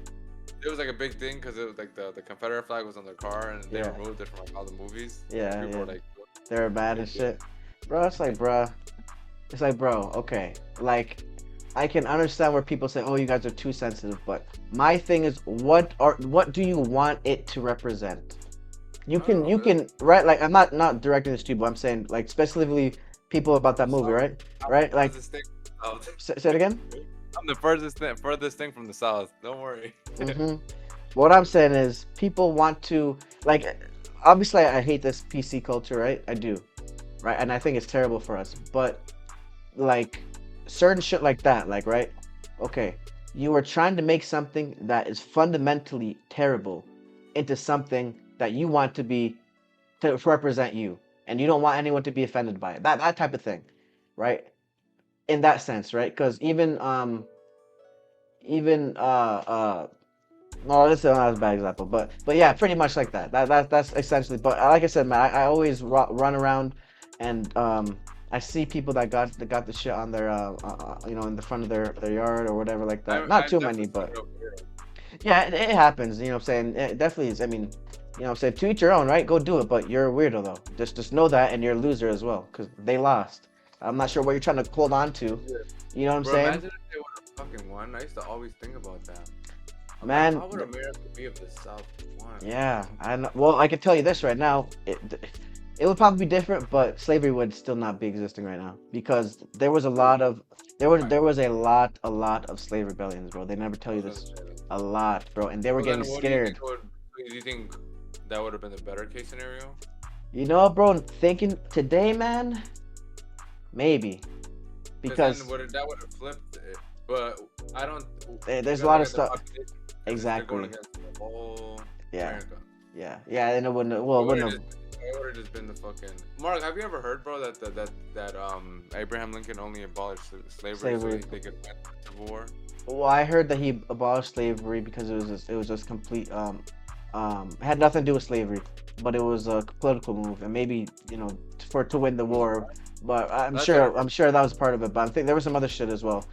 It was like a big thing because it was like the Confederate flag was on their car and they yeah, removed it from like all the movies. yeah, People yeah. were like, They're bad and big deal. shit, bro. It's like, bro. Okay, like I can understand where people say, "Oh, you guys are too sensitive," but my thing is, what do you want it to represent? You No, can right, like I'm not directing this to you, but I'm saying like specifically people about from that the movie, south. right? I'm Right, the like furthest thing from the south. say it again. I'm the furthest thing from the south. Don't worry. hmm What I'm saying is people want to like obviously I hate this PC culture, right? I do. Right? And I think it's terrible for us. But like certain shit like that, like right? Okay. You are trying to make something that is fundamentally terrible into something that you want to be to represent you and you don't want anyone to be offended by it. That type of thing. Right? In that sense, right? Cuz even no, this is not a bad example, but yeah, pretty much like that. That's essentially. But like I said, man, I always run around, and I see people that got the shit on their you know in the front of their yard or whatever like that. Not I've too many, definitely seen but it over here. yeah, it happens. You know what I'm saying? It definitely is. I mean, you know what I'm saying? To each your own, right? Go do it, but you're a weirdo though. Just know that, and you're a loser as well, because they lost. I'm not sure what you're trying to hold on to. Yeah. You know what I'm Bro, saying? imagine if they would have fucking won. I used to always think about that. I'm like, Man, how would America be if the South won? yeah, I know. Well, I can tell you this right now. It would probably be different, but slavery would still not be existing right now because there was a lot of Right. there was a lot of slave rebellions, bro. They never tell I you was gonna this. say that. A lot, bro, and they were Well, getting then what do you think scared. would? Do you think that would have been the better case scenario? You know, bro. Thinking today, man, maybe Because then because that would have flipped it. But I don't. You there's a gotta lot look of at the stuff. population. 'Cause they're going Exactly. against the whole Yeah, America. yeah, and it wouldn't. Well, It it would wouldn't have have. just been the fucking. Mark, have you ever heard, bro, that Abraham Lincoln only abolished slavery so Slavery. they could win the Civil War? Well, I heard that he abolished slavery because it was just complete it had nothing to do with slavery, but it was a political move and maybe you know for to win the Was it war. right? But That's what I I'm heard. sure that was part of it. But I think there was some other shit as well.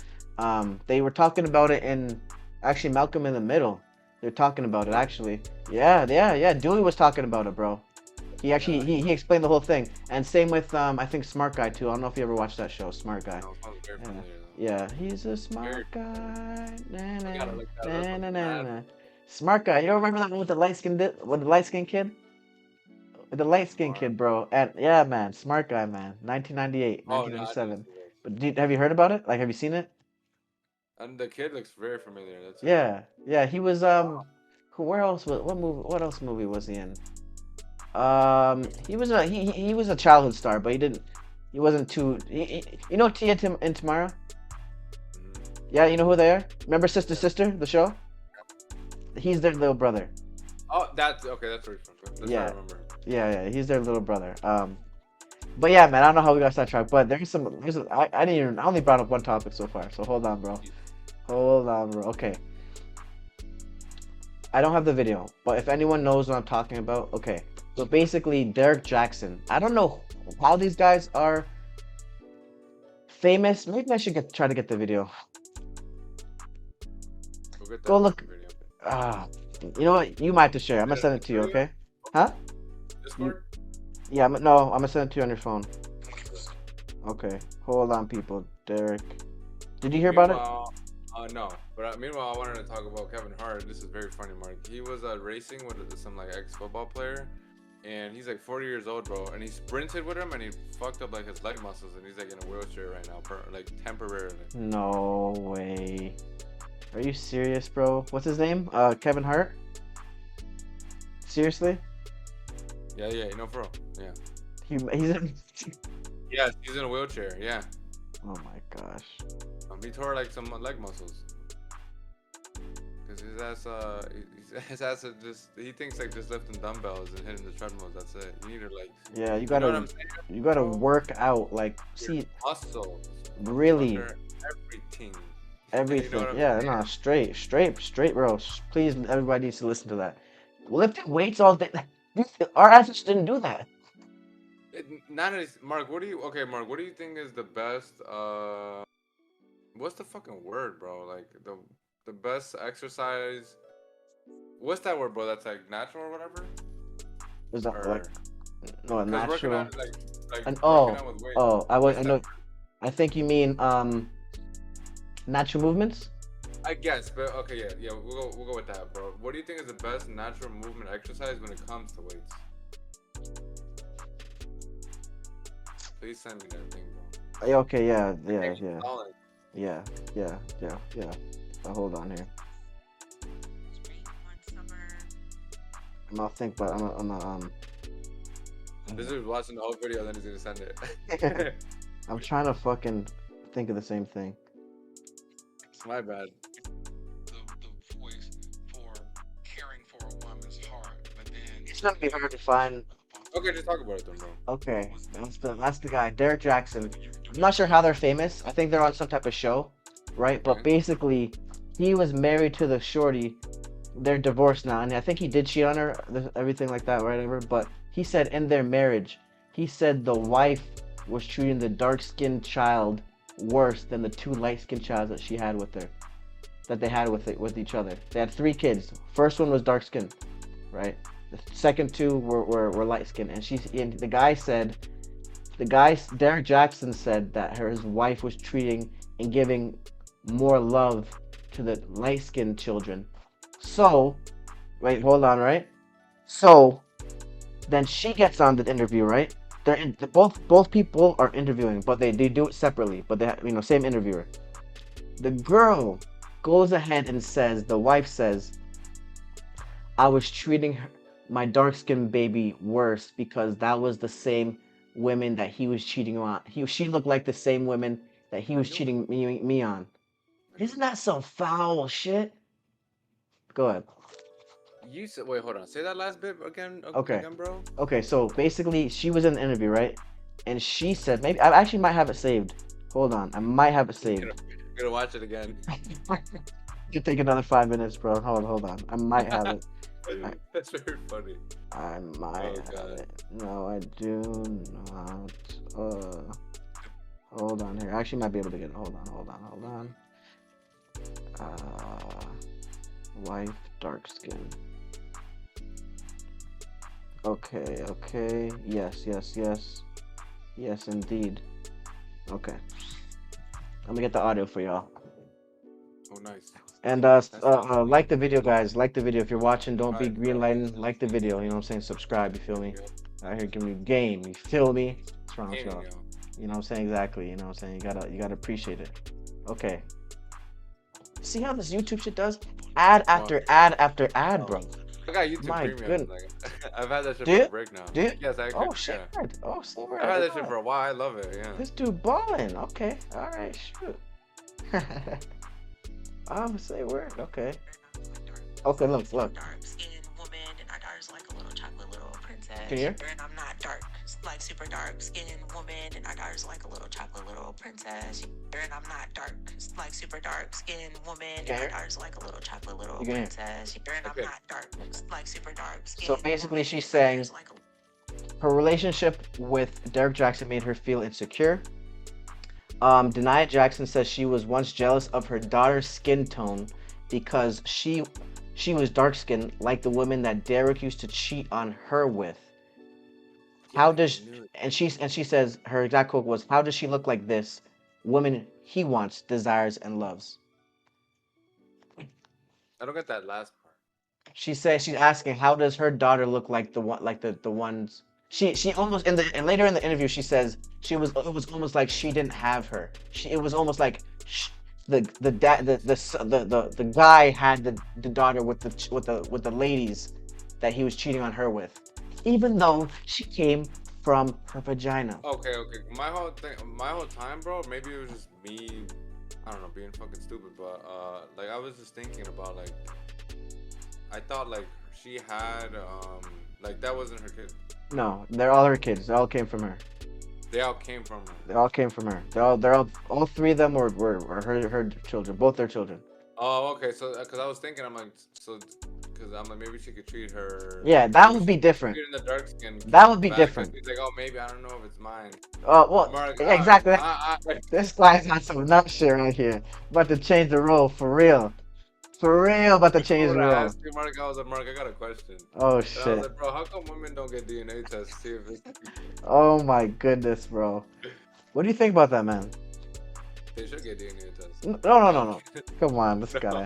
They were talking about it in actually Malcolm in the Middle. They're talking about it Really? actually. Yeah. Dewey was talking about it, bro. He actually Nah, he explained the whole thing. And same with I think Smart Guy too. I don't know if you ever watched that show, Smart Guy. no, sounds very Yeah, familiar though. yeah, he's a Very smart familiar. guy. Na, I na, gotta look that up. That na, na, sounds na, mad. na. Smart guy. You don't remember that one with the with the light skin kid? With the light skin Smart. kid, bro. And yeah, man, smart guy, man. 1998, Oh no, I didn't 1997. see that. But have you heard about it? Like, have you seen it? And the kid looks very familiar. That's it. Yeah. He was Wow. where else was what movie? What else movie was he in? He was he was a childhood star, but he wasn't too. You know Tia Tim and Tamara? Mhm. Yeah, you know who they are? Remember Sister Yeah. Sister, the show? He's their little brother. Oh, that's okay. That's where he's from. That's what I Yeah, remember. yeah, he's their little brother. But yeah, man, I don't know how we got sidetracked, but I didn't even, I only brought up one topic so far, so hold on, bro. Hold on, bro. Okay. I don't have the video, but if anyone knows what I'm talking about, okay. So basically, Derek Jackson. I don't know how these guys are famous. Maybe I should try to get the video. We'll get Go that look. fucking video. Ah, you know what? You might have to share. I'm gonna send it to you, okay? Huh? You, Discord? yeah, no, I'm gonna send it to you on your phone. Okay, hold on, people. Derek, did you hear about it? Meanwhile, no. But meanwhile, I wanted to talk about Kevin Hart. This is very funny, Mark. He was racing with some like ex-football player, and he's like 40 years old, bro. And he sprinted with him, and he fucked up like his leg muscles, and he's like in a wheelchair right now, like temporarily. No way. Are you serious, bro? What's his name? Kevin Hart? Seriously? Yeah, you know, for real. Yeah. He's in... Yes, he's in a wheelchair. Yeah. Oh my gosh. He tore like some leg muscles. Cause his ass is just he thinks like just lifting dumbbells and hitting the treadmills. That's it. You need your legs. Yeah, You know what I'm saying, you gotta bro? work out. Like, Your see, muscles, really motherfucker. Everything. You know everything. what I'm Yeah, saying? no, straight, bro. Please, everybody needs to listen to that. Lifting weights all day. Our athletes didn't do that. Not as Mark. What do you? Okay, Mark. What do you think is the best? What's the fucking word, bro? Like the best exercise. What's that word, bro? That's like natural or whatever. Is that like Or no because working natural? out like And working out with weight. I What's that? know. I think you mean natural movements. I guess, but okay, yeah. We'll go with that, bro. What do you think is the best natural movement exercise when it comes to weights? Please send me that thing, bro. Okay, yeah, yeah, Thanks for yeah, calling. yeah, yeah. Hold on here. I'm gonna think, but This is watching the whole video, then he's gonna send it. I'm trying to fucking think of the same thing. My bad. The voice for caring for a woman's heart, but then It's gonna be hard to find. Okay, just talk about it then, bro. Okay, that's the guy, Derek Jackson. I'm not sure how they're famous. I think they're on some type of show, right? But Okay. basically, he was married to the shorty. They're divorced now, and I think he did cheat on her, everything like that, whatever. But he said in their marriage, he said the wife was treating the dark-skinned child worse than the two light-skinned childs that she had with her, that they had with each other. They had 3 kids. First one was dark-skinned, right? The second two were light-skinned, and Derek Jackson said that his wife was treating and giving more love to the light-skinned children. So, wait, hold on, right? So, then she gets on the interview, right? Both people are interviewing, but they do it separately. But they same interviewer. The girl goes ahead and says, the wife says, I was treating my dark-skinned baby worse because that was the same women that he was cheating on. She looked like the same women that he was cheating me on. Isn't that some foul shit? Go ahead. You said, wait, hold on. Say that last bit again, Okay. again, bro. Okay, so basically, she was in the interview, right? And she said, maybe I actually might have it saved. Hold on, I might have it saved. Gonna watch it again. You take another 5 minutes, bro. Hold on. I might have it. That's very funny. I might have God. it. No, I do not. Hold on here. I actually might be able to get it. Hold on. Wife, dark skin. Okay. Yes. Yes, indeed. Okay. Let me get the audio for y'all. Oh, nice. And like the video, guys. Like the video. If you're watching, don't be greenlighting. Like the video. You know what I'm saying? Subscribe. You feel me? Out here giving you game. You feel me? What's wrong with y'all? You know what I'm saying? Exactly. You know what I'm saying? You gotta appreciate it. Okay. See how this YouTube shit does? Ad after ad after ad, bro. I got YouTube My Premium. goodness. Like, I've had that shit Do for you? a break now. Do you? Yes, actually. Oh shit. Yeah. Oh, see where I've had that shit for a while. I love it. Yeah. This dude balling. Okay. All right. Shoot. I'm say word. Okay. Okay. Look. Dark skinned woman, and our daughter's like a little chocolate little princess. Can you hear? And I'm not dark, like super dark skinned woman, and our daughter's like a little chocolate little princess. And I'm not dark, like super dark skinned woman, and our daughter's like a little chocolate little You can hear? princess. And I'm not dark, like super dark skinned. So basically, she's saying her relationship with Derek Jackson made her feel insecure. Denia Jackson says she was once jealous of her daughter's skin tone because she was dark skinned like the women that Derek used to cheat on her with. How does and she says her exact quote was, "How does she look like this? Woman he wants, desires, and loves." I don't get that last part. She says she's asking how does her daughter look like the ones she almost later in the interview she says it was almost like she didn't have her. It was almost like the guy had the daughter with the ladies that he was cheating on her with, even though she came from her vagina. Okay. My whole time, bro. Maybe it was just me. I don't know, being fucking stupid. But like I was just thinking about like, I thought like she had like that wasn't her kid. No, they're all her kids. They all came from her. They all came from her. They all came from her. All three of them were her children, both their children. Oh, okay. So, because I was thinking, I'm like, so, because I'm like, maybe she could treat her. Yeah, that would be different. Treat in the dark skin. That would be back, different. He's like, oh, maybe I don't know if it's mine. Well, Mark, exactly. This guy's on some nut shit right here. About to change the rule for real. For real, about to change the rule. I asked you, Mark, I was like, Mark, I got a question. Oh and shit. I was like, bro, how come women don't get DNA tests to see if it's? Oh my goodness, bro. What do you think about that, man? They should get DNA tests. No. Come on, this guy.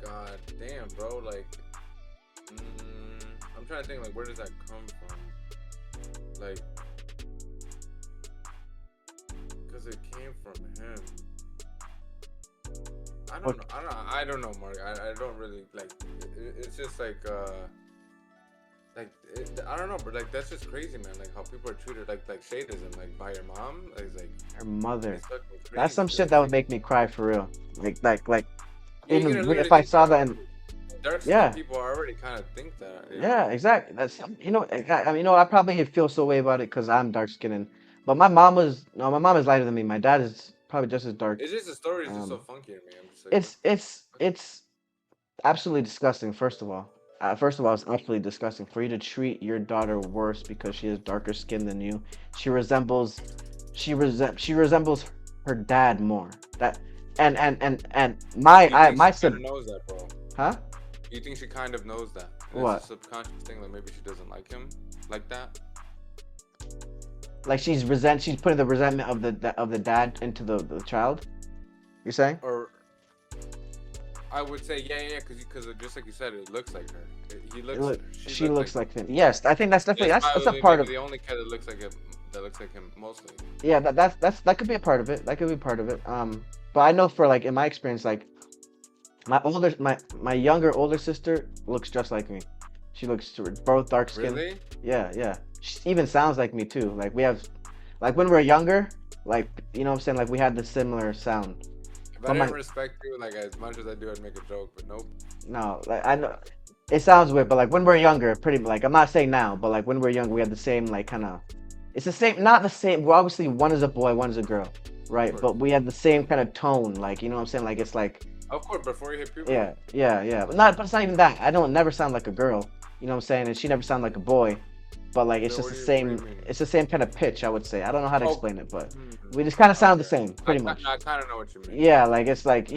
God damn, bro. Like, I'm trying to think. Like, where does that come from? Like, because it came from him. I don't know, Mark. I don't really like. It's just like I don't know, but like that's just crazy, man. Like how people are treated, like shadism, like by your mom, like her mother. it's fucking crazy, That's some shit that would make me cry for real. Like Yeah, you even can if I saw that in dark skinned yeah. people already kind of think that. Yeah, exactly. That's I mean, I probably feel so way about it because I'm dark skinned, but my mom is lighter than me. My dad is probably just as dark. It's just the story is just so funky to me. I'm just like, It's absolutely disgusting. First of all, it's absolutely disgusting for you to treat your daughter worse because she has darker skin than you. She resembles her dad more. That and my sibling knows that, bro. Huh? You think she kind of knows that? And What? It's a subconscious thing. Like maybe she doesn't like him like that. Like she's putting the resentment of the dad into the child. You're saying? Or I would say yeah, because just like you said, it looks like her. He looks. She looks like him. Yes, I think that's definitely that's a part of the only kid that looks like him. That looks like him mostly. Yeah, that could be a part of it. That could be part of it. But I know for like in my experience, like my younger older sister looks just like me. She looks both dark skin. Really? Yeah. She even sounds like me too. Like we have, like when we were younger, like you know what I'm saying, like we had the similar sound. If I didn't respect you like as much as I do, I'd make a joke, but nope. No, like I know it sounds weird, but like when we're younger, pretty like I'm not saying now, but like when we're younger, we had the same like kind of. It's the same, not the same. Well, obviously one is a boy, one is a girl, right? But we had the same kind of tone, like you know what I'm saying, like it's like. Of course, before you hit puberty. Yeah. But it's not even that. I don't never sound like a girl. You know what I'm saying? And she never sounded like a boy. But like it's just the same. It's the same kind of pitch, I would say. I don't know how to explain it, but we just kind of sound the same, pretty much. I kind of know what you mean. Yeah, like it's like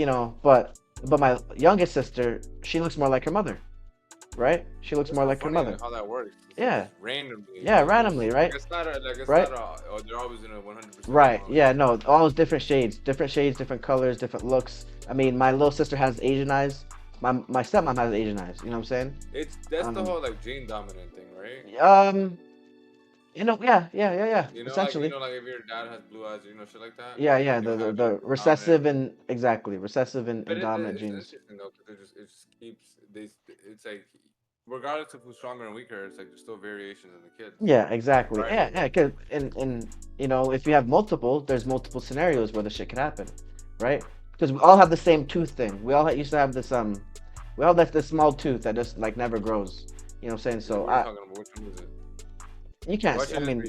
but my youngest sister, she looks more like her mother, right? She looks more like her mother. How that works? Yeah. Randomly. Yeah, randomly, right? It's not right? they're always in a 100%. Right. Yeah. No. All those different shades, different colors, different looks. I mean, my little sister has Asian eyes. My stepmom has Asian eyes. You know what I'm saying? That's the whole like gene dominant thing, right? Yeah. You know, Essentially. like if your dad has blue eyes, shit like that. Yeah. The recessive and dominant genes. It's interesting though, because it just keeps it's like regardless of who's stronger and weaker, it's like there's still variations in the kids. Yeah, exactly. Right? Yeah. Cause and if you have multiple, there's multiple scenarios where the shit could happen, right? Because we all have the same tooth thing. We all used to have this we all have this small tooth that just like never grows. You know what I'm saying? So which one is it? You can't. I mean,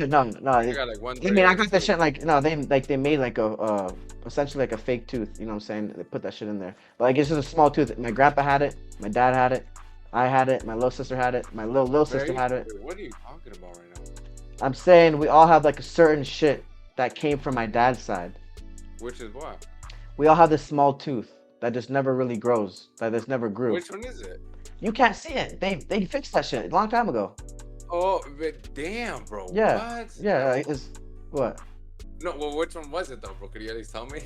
no. You got like one. I mean, I got that shit like they made like a essentially like a fake tooth. You know what I'm saying? They put that shit in there. But like it's just a small tooth. My grandpa had it. My dad had it. I had it. My little sister had it. My little sister had it. What are you talking about right now? I'm saying we all have like a certain shit that came from my dad's side. Which is what? We all have this small tooth that just never really grows. That just never grew. Which one is it? You can't see it. They fixed that shit a long time ago. Oh, but damn, bro. Yeah. What? Yeah. It's what? No. Well, which one was it though, bro? Could you at least tell me?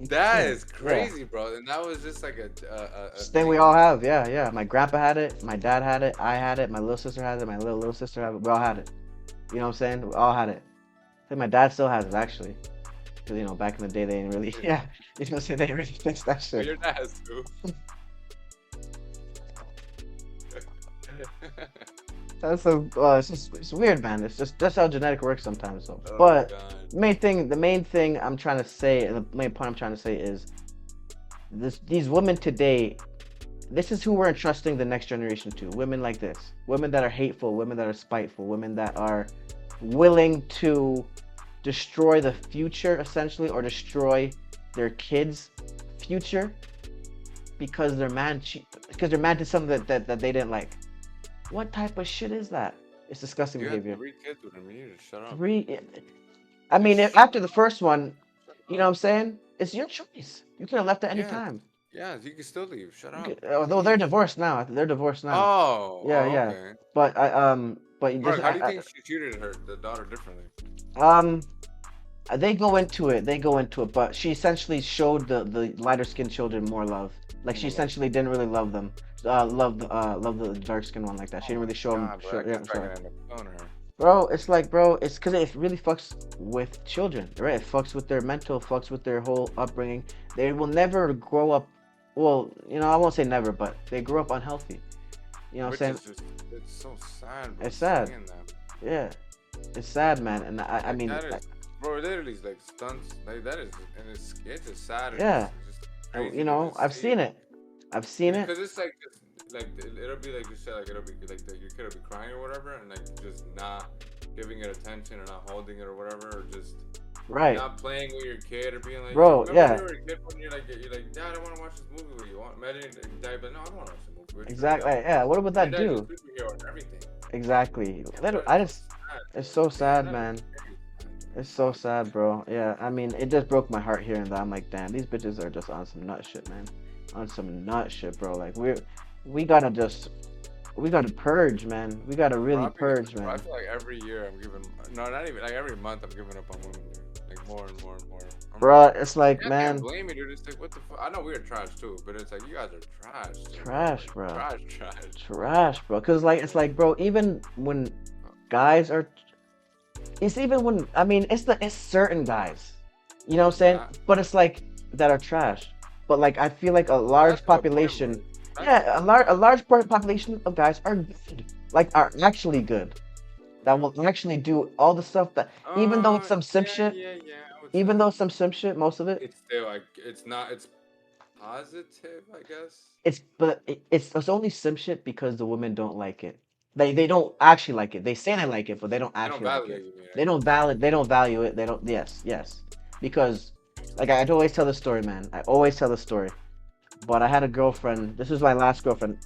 That is crazy, bro. And that was just like a thing we all have. Yeah. My grandpa had it. My dad had it. I had it. My little sister had it. My little sister had it. We all had it. You know what I'm saying? We all had it. I think my dad still has it actually. Because back in the day they didn't really. Yeah. You know what I'm saying? They didn't really fix that shit. Your dad has too. That's so. It's weird, man. It's just that's how genetic works sometimes. So, Oh my but god. the main thing I'm trying to say, the main point I'm trying to say is these women today. This is who we're entrusting the next generation to. Women like this. Women that are hateful. Women that are spiteful. Women that are willing to destroy the future, essentially, or destroy their kids' future because because their man did something that they didn't like. What type of shit is that? It's disgusting You had behavior. 3 kids with him. You need to shut up. Three. I mean, after the first one, you know what I'm saying? It's your choice. You could have left at any Yeah, time. yeah, you can still leave. Shut up. Although they're Please. divorced now. They're divorced now. Oh, Yeah, oh, yeah. okay. But but you just Mark, how do you think she treated the daughter differently? um, they go into it. They go into it. But she essentially showed the lighter skinned children more love. Like she More love. essentially didn't really love them. Love the dark skinned one like that. She Oh didn't my really show them. god, bro, Show, that yeah, kid's I'm probably sorry. gonna end up killing her. Bro, it's because it really fucks with children, right? It fucks with their mental, fucks with their whole upbringing. They will never grow up. Well, I won't say never, but they grow up unhealthy. You know what Which I'm is saying? just, it's so sad, bro. It's sad. Seeing that. Yeah, it's sad, man. And I Like mean, that is, bro. Literally, like stunts. Like that is, and it's just sad. And yeah, it's just crazy to I've just see. seen it. I've seen it. Because it's like it'll be like you said, like it'll be like your kid will be crying or whatever, and like just not giving it attention or not holding it or whatever, or just Right, not playing with your kid or being like, bro. remember when Yeah, you were a kid when you're like, Dad, I want to watch this movie with you. Imagine your dad, but no, I don't want to watch the movie with you. exactly. Yeah. What would Your that dad's a do? superhero and everything. Exactly. Bro, I it's so just. sad, It's bro. so Seeing sad, that man. is very sad, It's bro. so sad, bro. Yeah, I mean, it just broke my heart here and there. I'm like, damn, these bitches are just on some nut shit, man. On some nut shit, bro. Like we gotta just, we gotta purge, man. We gotta Bro, really I've been, purge, bro, I man. feel like every year I'm giving, no, not even, like every month I'm giving up on women, dude. Like more and more and more. I'm Bro, like, it's like, yeah, I can't man, blame you, dude. It's like, what the fuck? I know we're trash too, but it's like, you guys are trash, too, bro. trash, Like, bro. trash. Trash, bro. Cause like, it's like, bro, even when guys are, it's even when, I mean, it's certain guys, you know what I'm saying? Yeah, But it's like that are trash. But like, I feel like a but that's large to a point, bro. population. That's Yeah, to a a point. large population of guys are good, like are actually good. That will actually do all the stuff that, even though it's some simp shit, Yeah, I would even say. though it's some simp shit, most of it, It's still like, it's not, it's positive, I guess. it's only simp shit because the women don't like it. They don't actually like it. They say they like it, but they don't They don't actually like it. validate you, I guess. They don't value it. They don't. Yes, because like I always tell the story, man. I always tell the story. But I had a girlfriend. This was my last girlfriend,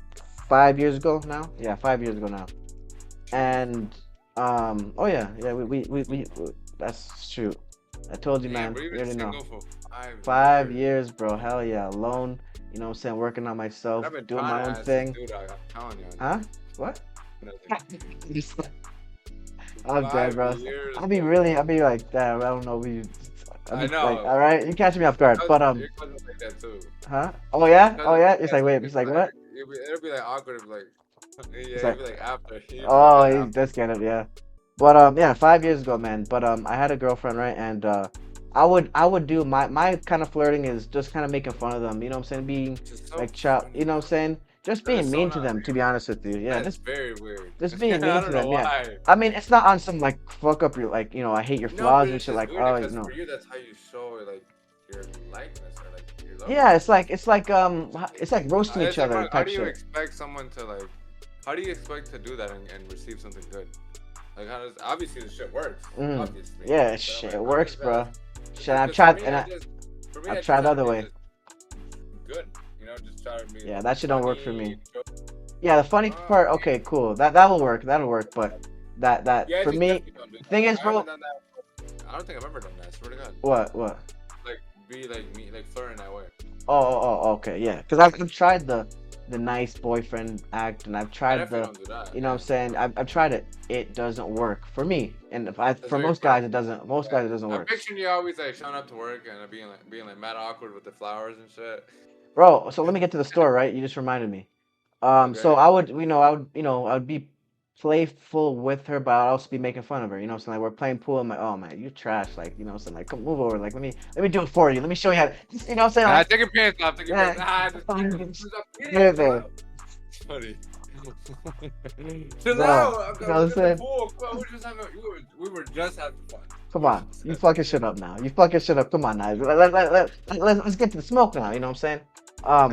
5 years ago now. Yeah, 5 years ago now. And oh yeah, we that's true. I told you, Damn, man. bro, you've You been already know. single for 5 5 years. years, bro. Hell yeah, alone. You know what I'm saying? Working on And myself, I've been doing trying my to own ask this thing. dude, I'm telling you, Huh? What? nothing. I'm dead, bro. 5 years, I'll be like, damn, I don't know. I'll I be like, know. all right, you catch me off guard. But Your cousin's like that too. huh? Oh yeah, Your oh cousin's yeah. like It's that. like, wait, It's it's like like what? it'll be like awkward if like yeah, It's it'll like, be like after. He'll be like oh, that he's after. just getting it, yeah. But yeah, 5 years ago, man. But I had a girlfriend, right? And I would do my kind of flirting is just kind of making fun of them. You know what I'm saying? Being It's just so like child. funny, You know what I'm bro. saying? Just That being is so mean to not them. To be real. honest with you, yeah. That is very weird. Just I being mean to don't know them, yeah. why. I mean, it's not on some like fuck up your like, I hate your No, but flaws and it's shit. just Like, weird oh, because no. for you that's how you show like your likeness or like your love for Yeah, them. it's like roasting each It's like, other how type do you shit. expect someone to like? How do you expect to do that and receive something good? Like, how does obviously the shit works, Mm. obviously. Yeah, But I'm shit, like, it how works, does bro. that? Shit, I've Because for tried, me, and I I've just tried the try to other be way. just good, just try to be Yeah, like that shit don't work for funny. me. Yeah, the funny part, okay, cool. That will work. That'll work. But that Yeah, for just me, definitely don't do the that. thing is, I haven't bro. done that. I don't think I've ever done that. I swear to God. What? Like, be like me, like flirting that way. Okay, yeah. Because I've tried the nice boyfriend act, and I've I tried definitely the, don't do that. you know what I'm Yeah, saying? I've tried it. It doesn't work for me. And if I, that's for very most true. guys, it doesn't. Most Yeah, guys, it doesn't I'm work. picturing you always like showing up to work and being like mad awkward with the flowers and shit. Bro, so let me get to the story, right? You just reminded me. So Okay. I would be playful with her, but I'd also be making fun of her. You know what I'm saying? Like we're playing pool. I'm like, oh man, you trash. Like, you know what I'm saying? Like, come move over. Like, let me do it for you. Let me show you how. You know what I'm saying? Nah, Like, take your pants off. Take your pants. yeah, Nah, just fucking get get it, there. bro. It's funny. Chill Bro, out. you know what We're I'm in the saying? pool. Come on, we were just having fun. Come on, you fucking shut up now. You fucking shut up. Come on now. Let's get to the smoke now. You know what I'm saying? Um,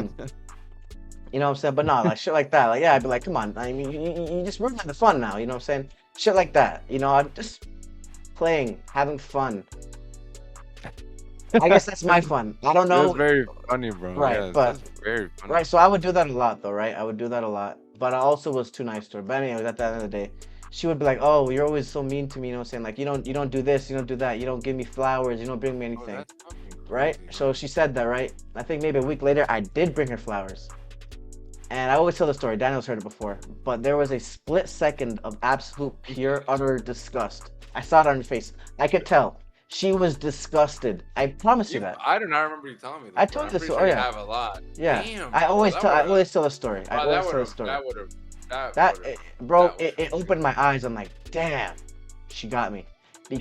you know what I'm saying? But no, like shit like that. Like yeah, I'd be like, come on. I mean, you just ruined the fun now. You know what I'm saying? Shit like that. You know, I'm just playing, having fun. I guess that's my fun. I don't know. That's very funny, bro. Right, Yes, but that's very funny. right. So I would do that a lot, though. Right, I would do that a lot. But I also was too nice to her. But anyways, at the end of the day, she would be like, "Oh, you're always so mean to me." You know what I'm saying? Like you don't do this, you don't do that, you don't give me flowers, you don't bring me Oh, anything. that's fucking Right? crazy, So she said that, right? I think maybe a week later, I did bring her flowers. And I always tell the story. Daniel's heard it before. But there was a split second of absolute pure, utter disgust. I saw it on her face. I could tell. She was disgusted. I promise you that. I do not remember you telling me this. I bro. told I'm this. pretty Oh sure you yeah. have a lot. Yeah. Damn, I bro, always that tell. I would've- always tell a story. I Oh, always tell a story. That would have. Bro, that it would've- opened my eyes. I'm like, damn, she got me.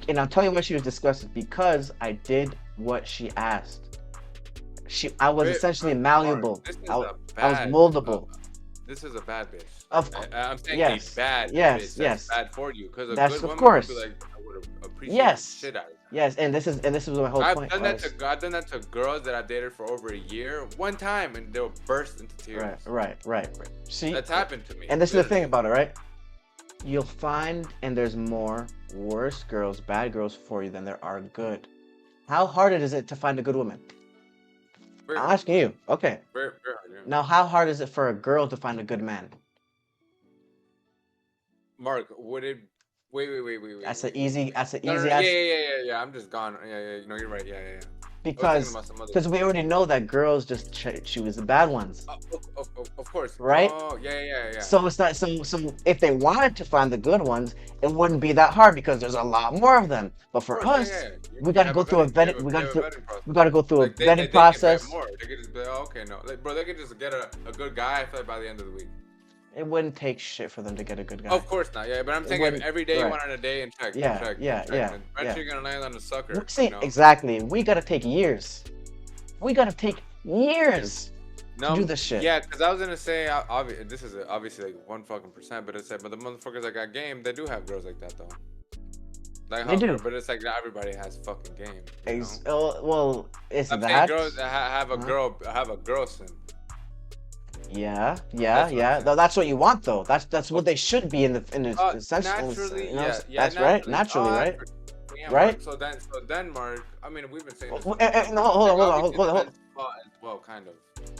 And I'll tell you why she was disgusted. Because I did what she asked. I was Wait, essentially but, malleable. Mark, this is I a was bad, moldable. This is a bad bitch. Of I'm saying yes, a bad yes, bitch. yes. That's bad for you. Because a That's good of woman course. would be like, I would have appreciated Yes. the shit out of it. Yes, and this is my whole point. I've done that to girls that I dated for over a year, one time, and they'll burst into tears. Right. See, That's happened to me. and this is the literally. thing about it, right? You'll find, and there's more worse girls, bad girls for you than there are good. How hard is it to find a good woman? Very I'm hard. asking you. Okay. Very hard, yeah. Now, how hard is it for a girl to find a good man? Mark, would it? Wait. That's wait. an easy. That's an No, easy. yeah. I'm just gone. Yeah. No, you're right. Yeah. Because we already know that girls just choose the bad ones. Of course. Right? Oh, yeah. So it's not so if they wanted to find the good ones, it wouldn't be that hard because there's a lot more of them. But for us, we gotta go through a vetting. We gotta go through a vetting process. They could just be like, oh, okay, no, like, bro. They could just get a good guy. I feel like by the end of the week. It wouldn't take shit for them to get a good guy. Of course not. Yeah, but I'm saying every day, one on a day, and check. Yeah. And eventually, you're gonna land on a sucker. See, you know? exactly. We gotta take years. We gotta take years to do this shit. Yeah, because I was gonna say, this is obviously like 1% but it said, but the motherfuckers that got game, they do have girls like that though. Like They do. But it's like not everybody has fucking game. You know? Well, it's I'm that. saying girls that have a girl sim. Yeah. That's what you want, though. That's what they should be in the essential. Naturally, you know, yeah, that's right. Naturally, right? Yeah, Right? Mark, so then, Mark. I mean, we've been saying this. No, hold on. Well, kind of.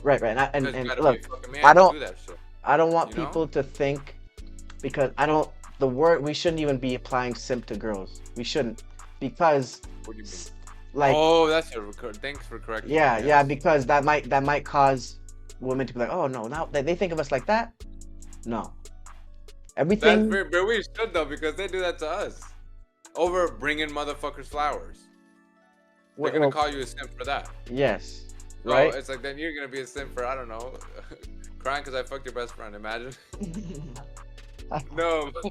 Right. And Because you gotta look, be a fucking man I to don't- do that shit. I don't want You know? people to think because I don't. The word we shouldn't even be applying simp to girls. We shouldn't because What do you mean? like Oh, that's thanks for correcting. yeah because that might cause women to be like, oh no, now they think of us like that. No, everything. But we should though, because they do that to us. Over bringing motherfuckers flowers. They're gonna call you a simp for that. Yes, So right. it's like then you're gonna be a simp for, I don't know, crying because I fucked your best friend. Imagine. No, but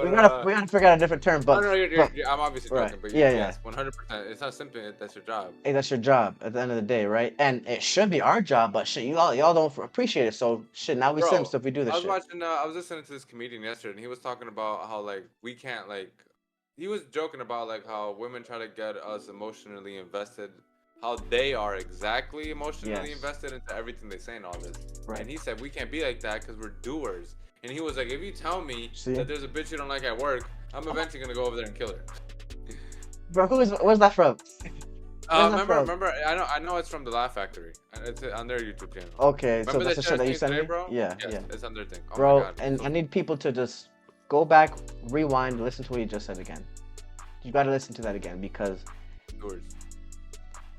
we gotta figure out a different term, but no, I'm obviously right. joking, but Yeah, yes, 100%. It's not simping. That's your job. hey, that's your job at the end of the day, right? And it should be our job, but shit, y'all don't appreciate it. So shit, now we Bro, simps if we do this shit. I was listening to this comedian yesterday, and he was talking about how like we can't like. He was joking about like how women try to get us emotionally invested, how they are exactly emotionally Yes. invested into everything they say and all this. Right. And he said we can't be like that because we're doers. And he was like, if you tell me See? that there's a bitch you don't like at work, I'm eventually gonna go over there and kill her. Bro, where's that from? Where's that from? Remember, I know it's from the Laugh Factory. It's on their YouTube channel. Okay, so Remember that's the shit that you sent today, me, bro? Yeah, Yes, yeah. it's on their thing. Oh Bro, my God. and I need people to just go back, rewind, listen to what you just said again. You gotta listen to that again because Doers.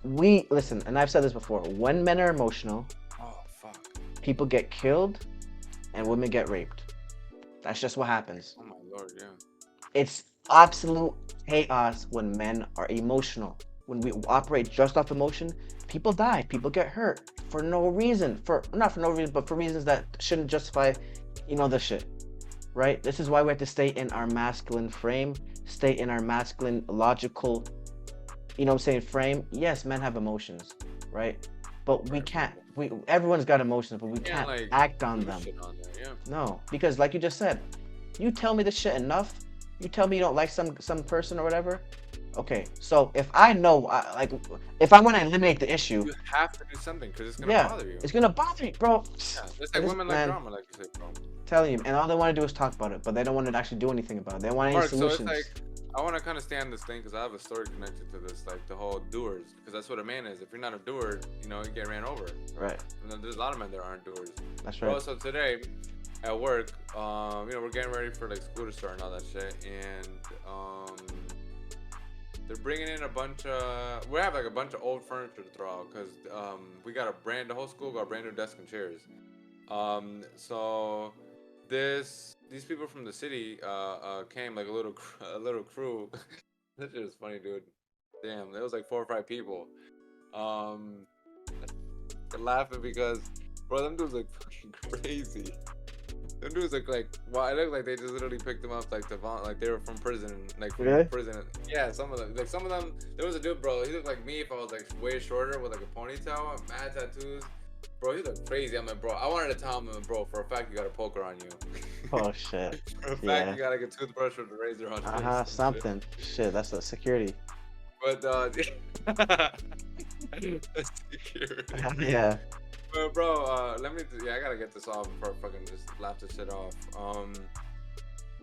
listen, and I've said this before. When men are emotional, Oh fuck. people get killed, and women get raped. That's just what happens. Oh my lord, yeah. It's absolute chaos when men are emotional. When we operate just off emotion, people die, people get hurt for no reason. Not for no reason, but for reasons that shouldn't justify, this shit. Right? This is why we have to stay in our masculine frame, stay in our masculine logical, frame. Yes, men have emotions, right? but we Right. can't. We everyone's got emotions, but we You can't can't like act on do them. shit on there. Yeah. No, because like you just said, you tell me this shit enough. You tell me you don't like some person or whatever. Okay, so if I know, like, if I want to eliminate the issue, You have to do something because it's gonna yeah, bother you. it's gonna bother me, bro. Yeah. It's It like is, women like man, drama, like you said, bro. telling you, and all they want to do is talk about it, but they don't want to actually do anything about it. They don't want any Mark, so it's like solutions. I want to kind of stand this thing because I have a story connected to this, like the whole doers, because that's what a man is. If you're not a doer, you get ran over. Right. And then there's a lot of men that aren't doers. That's Bro, right. so today at work, we're getting ready for like school to start and all that shit, and they're bringing in a bunch of. We have like a bunch of old furniture to throw out because we got the whole school got a brand new desk and chairs. So these people from the city came like a little crew. That shit is funny, dude. Damn, there was like 4 or 5 people. Um, laughing because, bro, them dudes look fucking crazy. Them dudes look like, wow, it looked like they just literally picked them up like like they were from prison, like from Really? prison. Yeah, some of them, there was a dude, bro. He looked like me if I was like way shorter with like a ponytail, and mad tattoos. Bro, he looked crazy. I'm like, bro, I wanted to tell him, bro, for a fact you got a poker on you. Oh shit. For a fact Yeah. you got like a toothbrush with a razor on your face. and shit. Something. Shit, that's a security. But security. Yeah. But bro, I gotta get this off before I fucking just laugh this shit off.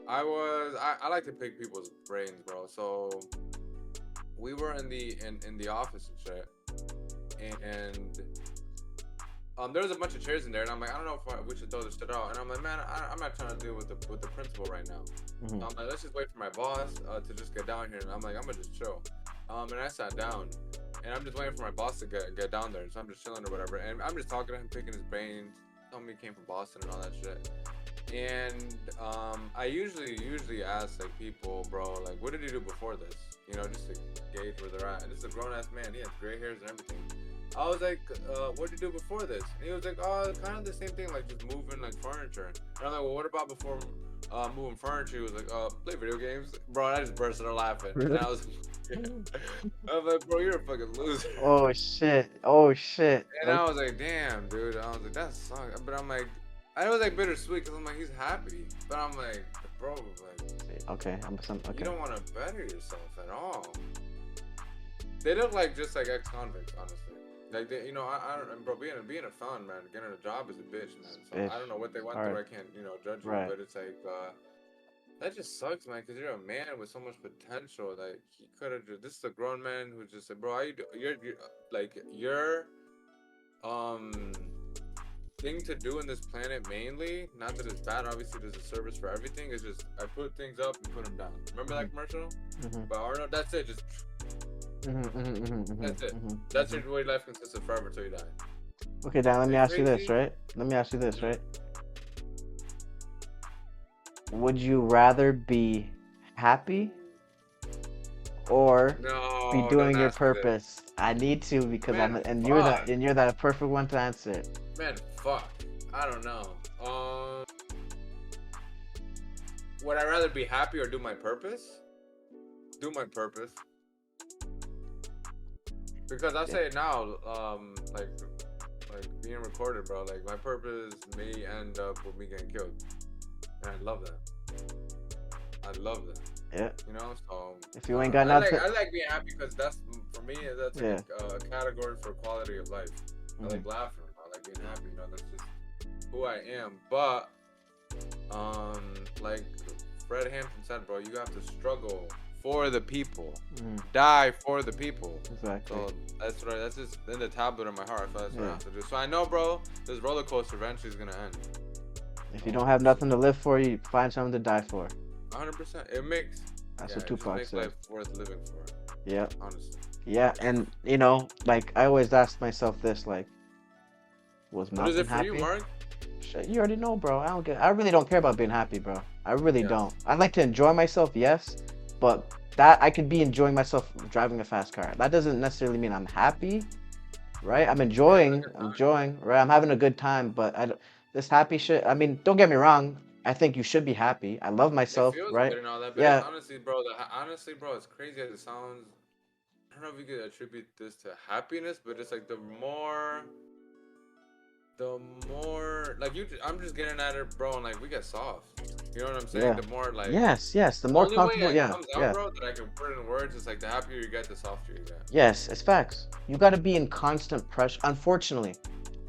I like to pick people's brains, bro. So we were in the office and shit, and there was a bunch of chairs in there, and I'm like, I don't know if we should throw this shit out. And I'm like, man, I'm not trying to deal with the principal right now. Mhm. I'm like, let's just wait for my boss to just get down here. And I'm like, I'm gonna just chill. And I sat down, and I'm just waiting for my boss to get down there. So I'm just chilling or whatever, and I'm just talking to him, picking his brains, telling me he came from Boston and all that shit. And I usually ask like people, bro, like, what did he do before this? Just to gauge where they're at. And this is a grown ass man. He has gray hairs and everything. I was like, what did you do before this? And he was like, oh, kind of the same thing, like just moving like furniture. And I'm like, well, what about before moving furniture? He was like, play video games. Bro, and I just burst out laughing. And I was like, bro, you're a fucking loser. Oh shit. Oh shit. And I was like, damn, dude. I was like, that sucks. But I'm like, I was like bittersweet because I'm like, he's happy. But I'm like, bro, like, Okay. you Okay. don't want to better yourself at all. They look like just like ex-convicts, honestly. Like they, I don't, bro. Being a felon, man, getting a job is a bitch, man. So Bitch. I don't know what they went Alright. through. I can't, judge you. Right. But it's like, that just sucks, man. Because you're a man with so much potential. Like he could have just. This is a grown man who just said, bro, how you do? You're like your thing to do in this planet mainly. Not that it's bad. Obviously, there's a service for everything. It's just I put things up and put them down. Remember that commercial? Mhm. But Arnold, that's it. Just that's it. Mhm. That's your way life consists of forever till you die. Okay, Dan, let me Is it ask you this, crazy? right? Let me ask you this, right? Would you rather be happy or No, be doing don't your ask me that. purpose? I need to because Man, you're that perfect one to answer it. Man, fuck. I don't know. Would I rather be happy or do my purpose? Do my purpose. Because I'll say it now, like being recorded, bro. Like my purpose may end up with me getting killed, and I love that. I love that. Yeah. So If you ain't got nothing, I like being happy because that's for me. That's Yeah. a category for quality of life. I like laughing. I like being happy. That's just who I am. But like Fred Hampton said, bro, you have to struggle for the people, die for the people. Exactly. So that's just in the tablet of my heart. So that's what I have to do. So I know, bro, this roller coaster eventually is gonna end. If you don't have nothing to live for, you find something to die for. 100%. It makes. That's yeah, what Tupac it just said. makes life worth living for. Yeah. Honestly. Yeah, and like I always ask myself this, like, was What is Malcolm it for happy? you, Mark? Shit, you already know, bro. I really don't care about being happy, bro. I really Yeah. don't. I like to enjoy myself, yes, but that I could be enjoying myself driving a fast car. That doesn't necessarily mean I'm happy, right? I'm enjoying, right? I'm having a good time, but this happy shit. I mean, don't get me wrong. I think you should be happy. I love It myself, feels right? good and all that, but Yeah. it's honestly, bro, it's crazy as it sounds. don't know if you could attribute this to happiness, but it's like the more like I'm just getting at it, bro, and like we get soft. You know what I'm saying? Yeah. The more like Yes. The the more only way comfortable, it yeah, comes out, yeah. bro, that I can put it in words is like the happier you get, the softer you get. Yes, it's facts. You got to be in constant pressure, unfortunately.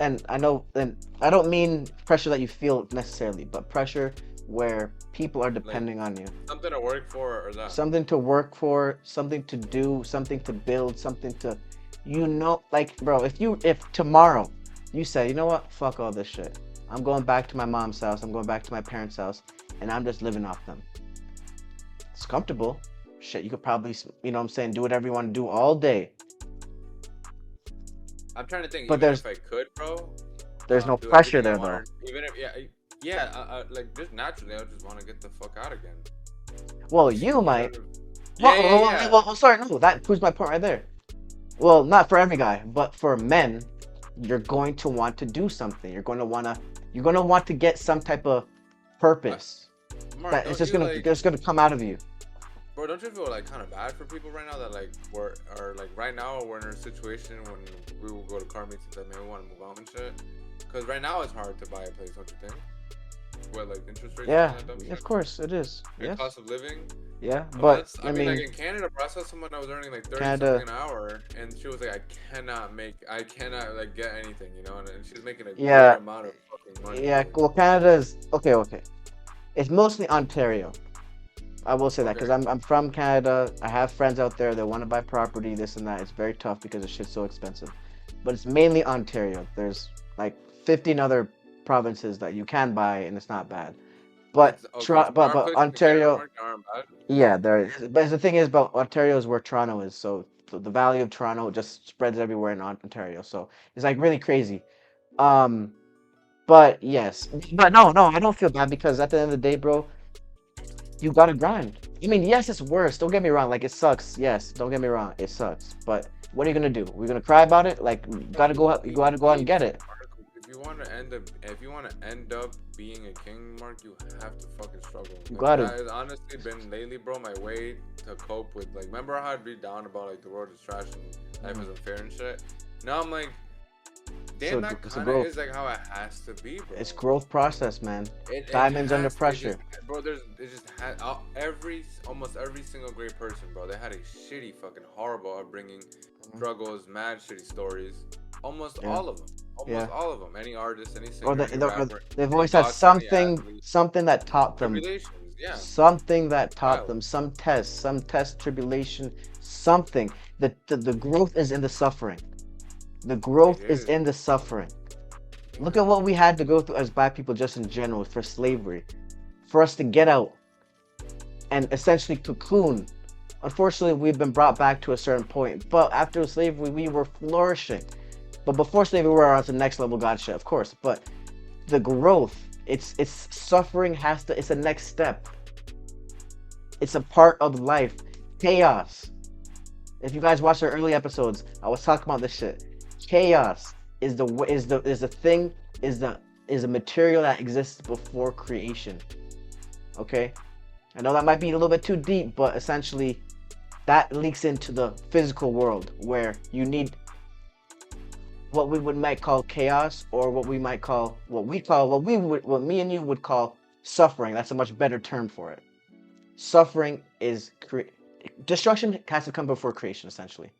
And I know, and I don't mean pressure that you feel necessarily, but pressure where people are Like depending on you. something to work for or that. Something to work for, something to do, something to build, something to, like, bro, if tomorrow you say, you know what, fuck all this shit. I'm going back to my mom's house, I'm going back to my parents' house, and I'm just living off them. It's comfortable. Shit, you could probably, you know what I'm saying, do whatever you want to do all day. I'm trying to think, But even if I could, bro, there's no do pressure everything I there, though. wanted, even if yeah, like just naturally, I just want to get the fuck out again. Well, you might. Yeah, Well, sorry, no, that proves my point right there. Well, not for every guy, but for men, you're going to want to do something. You're going to want to get some type of purpose Mark, that it's don't just you, gonna like, just gonna come out of you. bro, don't you feel like kind of bad for people right now that like are like right now we're in a situation when we will go to car meets and say, man, we want to move out and shit. Because right now it's hard to buy a place, don't you think? What, like interest rates? Yeah, and that dumb shit? of course it is. And Yes. cost of living. Yeah, I mean, but I mean, like in Canada, bro, I saw someone that was earning like 30 Canada- something an hour, and she was like, I cannot like get anything, you know, and she was making a Yeah. great amount of fucking money. yeah, bro. well, Canada's okay. It's mostly Ontario. I will say that because Okay. I'm from Canada. I have friends out there that want to buy property, this and that. It's very tough because the shit's so expensive. But it's mainly Ontario. There's like 15 other provinces that you can buy, and it's not bad. But It's, okay, so there are but places in Canada, Ontario, Mark, that aren't bad. yeah, there is. But the thing is, about Ontario is where Toronto is, so the value of Toronto just spreads everywhere in Ontario. So it's like really crazy. Um, but yes, but no, I don't feel bad because at the end of the day, bro, you gotta grind. I mean, yes, it's worse. Don't get me wrong. Like it sucks. Yes, don't get me wrong. It sucks. But what are you gonna do? We're gonna cry about it. Like you gotta go out. You gotta go out and get it. If you want to end up being a king, Mark, you have to fucking struggle. You Like, gotta. that has honestly been lately, bro, my way to cope with like. Remember how I'd be down about like the world is trash and life is unfair and shit. Now I'm like, damn, So that it's a kind of growth. is like how it has to be, bro. It's growth process, man. It Diamonds under has to- pressure. bro. It just had almost every single great person, bro. They had a shitty, fucking horrible upbringing, struggles, mad shitty stories. Almost Yeah. all of them. Almost Yeah. all of them. Any artist, any singer, Or any rapper, they've any always had boxer, any athlete. something that taught them. Tribulations, yeah. Something that taught Wow. them. Some test, tribulation, something. The growth is in the suffering. The growth It is is. in the suffering. Look at what we had to go through as black people just in general for slavery. For us to get out and essentially cocoon. Unfortunately, we've been brought back to a certain point. But after slavery, we were flourishing. But before slavery, we were on the next level God shit, of course. But the growth, it's suffering it's a next step. It's a part of life. Chaos. If you guys watch the early episodes, I was talking about this shit. Chaos is the material that exists before creation. Okay? I know that might be a little bit too deep, but essentially that leaks into the physical world where you need what we might call chaos, or what me and you would call suffering. That's a much better term for it. Suffering is destruction has to come before creation, essentially.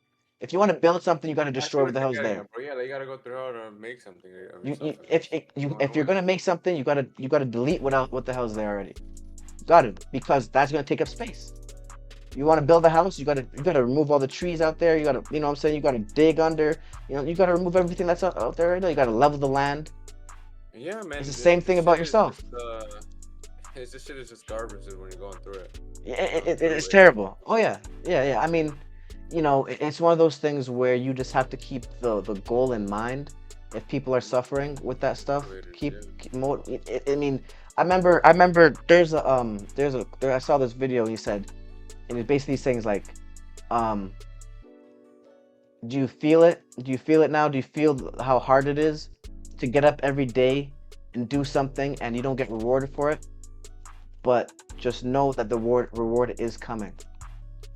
If you want to build something, you got to destroy what the hell's there. Bro. Yeah, they gotta go through how to make something. If you're gonna make something, you gotta delete what the hell's there already. You gotta, because that's gonna take up space. You want to build a house, you gotta remove all the trees out there. You gotta, you know what I'm saying, you gotta dig under. You gotta remove everything that's out there right now. You gotta level the land. Yeah, man. It's the same thing about yourself. This shit is just garbage when you're going through it. It's terrible. Oh yeah. I mean, it's one of those things where you just have to keep the goal in mind. If people are suffering with that stuff, I mean, I remember there's I saw this video and he said, and it's basically saying like, do you feel it? Do you feel it now? Do you feel how hard it is to get up every day and do something and you don't get rewarded for it? But just know that the reward is coming.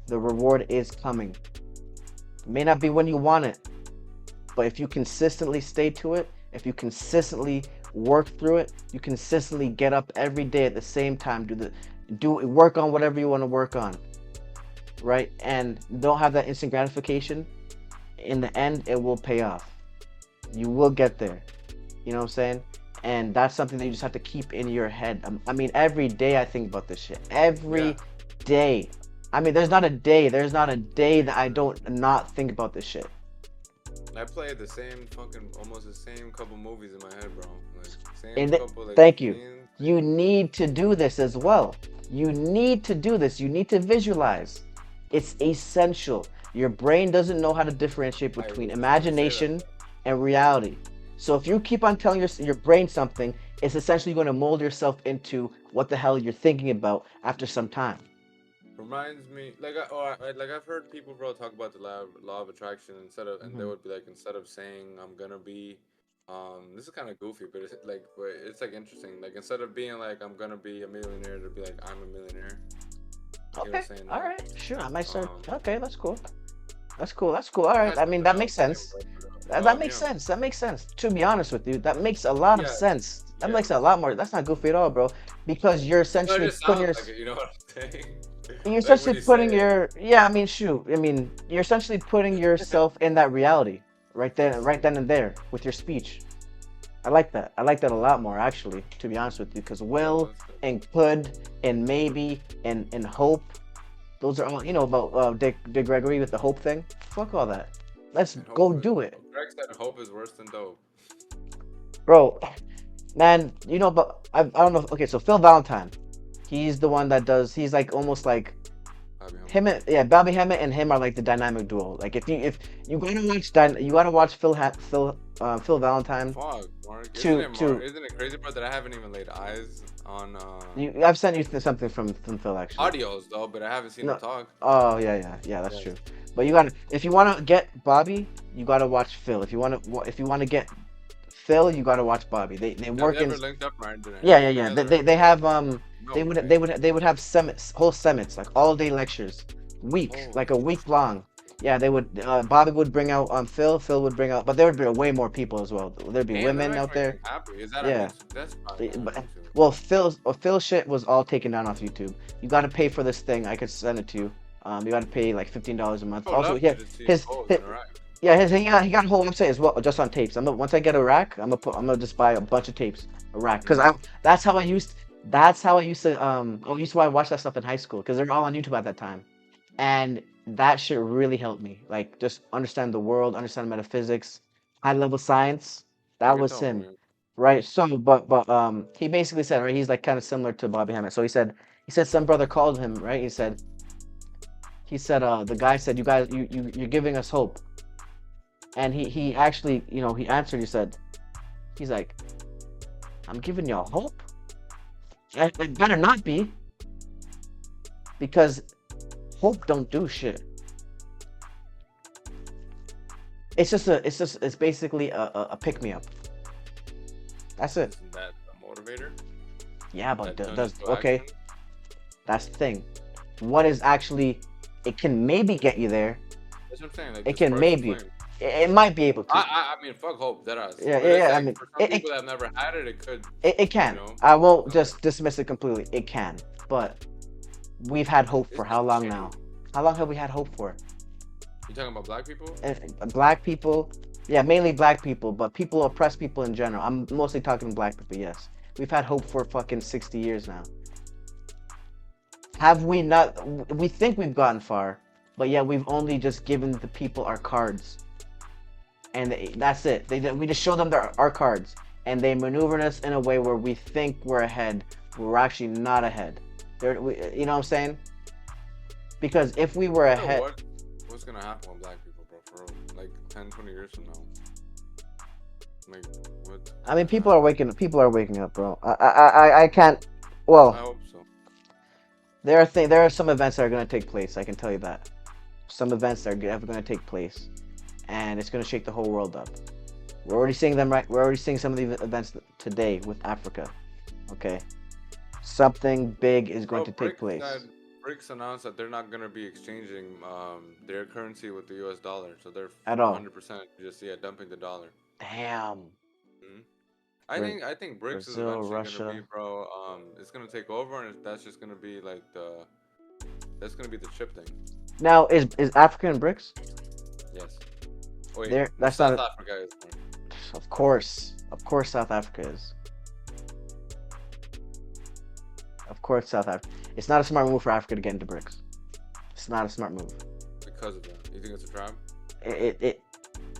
The reward is coming. It may not be when you want it, but if you consistently stay to it, if you consistently work through it, you consistently get up every day at the same time, work on whatever you want to work on, right? And don't have that instant gratification. In the end, it will pay off. You will get there. You know what I'm saying? And that's something that you just have to keep in your head. I mean, every day I think about this shit. Every day. I mean, there's not a day that I don't not think about this shit. I played the same almost the same couple movies in my head, bro. Like, And thank you. You need to do this as well. You need to do this. You need to visualize. It's essential. Your brain doesn't know how to differentiate between imagination and reality. So if you keep on telling your brain something, it's essentially going to mold yourself into what the hell you're thinking about after some time. Reminds me, like I've heard people, bro, talk about the law of attraction and they would be like, instead of saying I'm gonna be, this is kind of goofy, but it's like interesting. Like, instead of being like I'm gonna be a millionaire, to be like I'm a millionaire. Okay, all right, sure. I might start. Okay, that's cool. That's cool. All right. I mean, that makes sense. That makes sense. That makes sense. To be honest with you, that makes a lot of sense. That makes a lot more. That's not goofy at all, bro. Because you're essentially putting your. Like, you know what I'm saying? You're essentially putting your. Yeah, I mean, shoot. I mean, you're essentially putting yourself in that reality right then and there with your speech. I like that. I like that a lot more, actually, to be honest with you, because will and could and maybe and hope, those are all, you know, about Dick Gregory with the hope thing. Fuck all that. Let's go do it. Greg said hope is worse than dope. Bro, man, you know, but I don't know. Okay, so Phil Valentine, he's the one that does. He's like almost like Bobby Hemmett and him are like the dynamic duo. Like if you gotta watch Phil Valentine. Fuck, Mark. Isn't it crazy, bro, that I haven't even laid eyes on? I've sent you something from Phil, actually. Audios though, but I haven't seen him talk. Oh yeah, that's true. But if you wanna get Bobby, you gotta watch Phil. If you wanna get Phil, you gotta watch Bobby. They work in. Linked up, right? Yeah. They have they would have summits, whole summits, like all day lectures, like a week long. Yeah, they would. Bobby would bring out Phil. Phil would bring out, but there would be way more people as well. There'd be women out there. Well, Phil's shit was all taken down off YouTube. You got to pay for this thing. I could send it to you. You got to pay like $15 a month. Also, he got a whole website as well, just on tapes. Once I get a rack, I'm gonna just buy a bunch of tapes, a rack, because that's how I used to watch that stuff in high school, because they're all on YouTube at that time, and that shit really helped me, like, just understand the world, understand metaphysics, high level science. That was him, right? So, but he basically said, right, he's like kind of similar to Bobby Hemmett. So he said some brother called him, right? He said the guy said, you guys, you're giving us hope. And he actually, you know, he answered. He's like, I'm giving y'all hope. It better not be, because hope don't do shit. It's basically a pick me up. That's it. Isn't that a motivator? Yeah, but okay. That's the thing. What is actually? It can maybe get you there. That's what I'm saying. Like, it can maybe. It might be able to. I mean, fuck hope. That us. Yeah. Like, I mean, for some people that have never had it, it could. It can. You know? I won't just dismiss it completely. It can, but we've had hope for how long now? How long have we had hope for? You talking about black people? Black people, yeah, mainly black people, but oppressed people in general. I'm mostly talking black people. Yes, we've had hope for fucking 60 years now. Have we not? We think we've gotten far, but yeah, we've only just given the people our cards. And that's it. We just show them our cards, and they maneuver us in a way where we think we're ahead, but we're actually not ahead. You know what I'm saying? Because if we were ahead, what's gonna happen with black people, bro? For like 10, 20 years from now, like what? I mean, people are waking up, bro. I can't. Well, I hope so. There are some events that are gonna take place. I can tell you that. Some events that are gonna take place. And it's going to shake the whole world up. We're already seeing them, right? We're already seeing some of the events today with Africa. Okay? Something big is going to take place. BRICS announced that they're not gonna be exchanging their currency with the U.S. dollar, so they're at all. 100% just dumping the dollar. Damn. Hmm. Bra- I think BRICS is Brazil, eventually gonna be, Russia. bro. It's gonna take over, and that's just gonna be like that's gonna be the chip thing. Now is Africa in BRICS? Yes. Wait, There, that's not. South Africa is. Of course, South Africa is. Of course, South Africa. It's not a smart move for Africa to get into BRICS. It's not a smart move. Because of that. You think it's a trap? It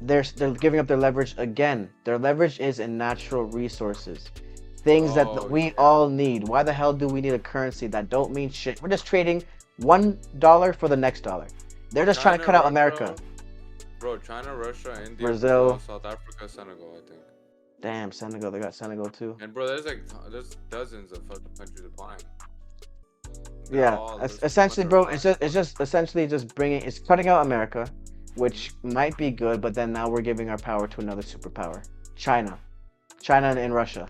they're giving up their leverage again. Their leverage is in natural resources, things that Oh, we yeah. all need. Why the hell do we need a currency that don't mean shit? We're just trading $1 for the next dollar. They're just trying to cut out America. Bro, China, Russia, India, Brazil. South Africa, Senegal, I think. Damn, Senegal. They got Senegal too. And bro, there's dozens of fucking countries applying. Yeah, There's essentially, a bunch bro. of It's just essentially just bringing. It's cutting out America, which might be good, but then now we're giving our power to another superpower, China, and Russia.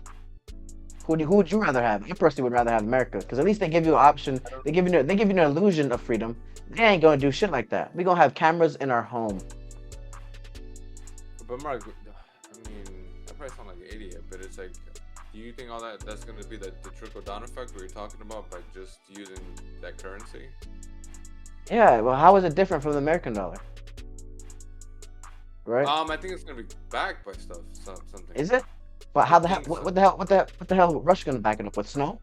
Who would you rather have? I personally would rather have America, because at least they give you an option. They give you an illusion of freedom. They ain't gonna do shit like that. We gonna have cameras in our home. But Mark, I mean, I probably sound like an idiot, but it's like, do you think all that's gonna be the trickle down effect we were talking about by just using that currency? Yeah. Well, how is it different from the American dollar? Right? I think it's gonna be backed by something. Is it? But how the hell? think so. What the hell? Russia gonna back it up with snow?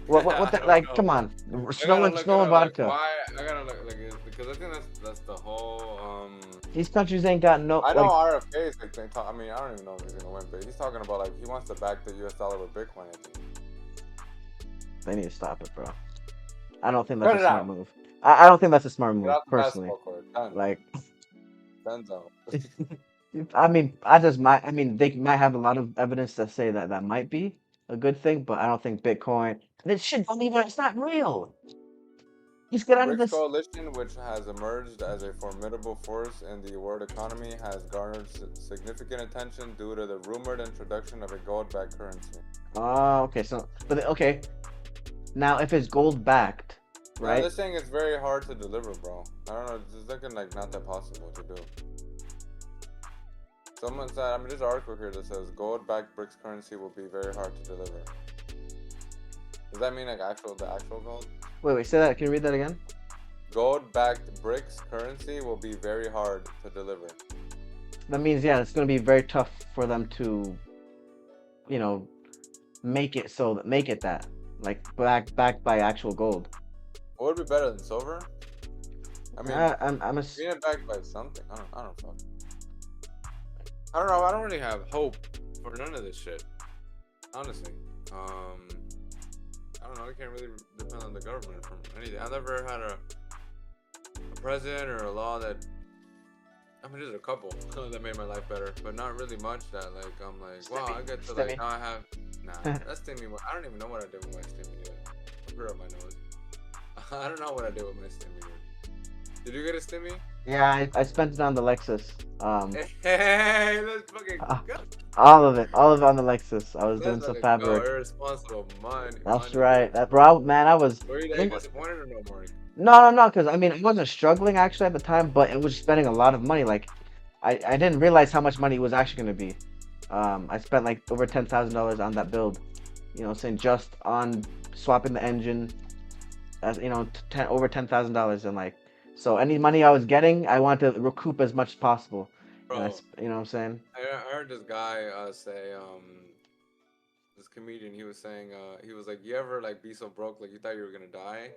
What I the, don't like? know. Come on, I snow gotta and look snow it and up, like, vodka. why? I gotta look because I think that's the whole. These countries ain't got no. I know Like, RFK is like I mean, I don't even know if he's gonna win, but he's talking about like he wants to back the U.S. dollar with Bitcoin. I think. they need to stop it, bro. I don't think Cut that's a it smart out. move. I don't think that's a smart Get move, out the personally. basketball court. Done. Like, Done zone. I mean, I mean, they might have a lot of evidence to say that that might be a good thing, but I don't think Bitcoin. This shit don't even. It's not real. Just get out of BRICS this. coalition, which has emerged as a formidable force in the world economy, has garnered significant attention due to the rumored introduction of a gold-backed currency. Oh, okay. So, but okay. Now, if it's gold backed, Now, right? they're saying it's very hard to deliver, bro. I don't know. It's looking like not that possible to do. Someone said, I mean, there's an article here that says gold-backed BRICS currency will be very hard to deliver. Does that mean like the actual gold? Wait, say that. Can you read that again? Gold-backed BRICS currency will be very hard to deliver. That means, yeah, it's going to be very tough for them to, make it that, like, backed by actual gold. What would be better than silver? I mean, I'm being backed by something. I don't fuck. I don't know. I don't really have hope for none of this shit. Honestly. I don't know. I can't really depend on the government for anything. I've never had a president or a law that. I mean, there's a couple that made my life better, but not really much that like I'm like, wow, I get to like now I have. Nah, that's stimmy. I don't even know what I did with my stimmy yet. I put it up my nose. I don't know what I did with my stimmy yet. Did you get a stimmy? Yeah, I spent it on the Lexus. Hey, let's fucking go. All of it on the Lexus. I was doing Let's some fucking fab go. work. Irresponsible money. That's right. That bro, man, I was. Were you like, disappointed or no, Mark? No, because I mean, I wasn't struggling actually at the time, but it was spending a lot of money. Like, I didn't realize how much money it was actually gonna be. I spent like over $10,000 on that build. You know, what I'm saying, just on swapping the engine. As over $10,000, and like, so any money I was getting, I wanted to recoup as much as possible. Bro, You know what I'm saying? I heard this guy say, this comedian, he was saying, he was like, you ever like be so broke like you thought you were gonna die?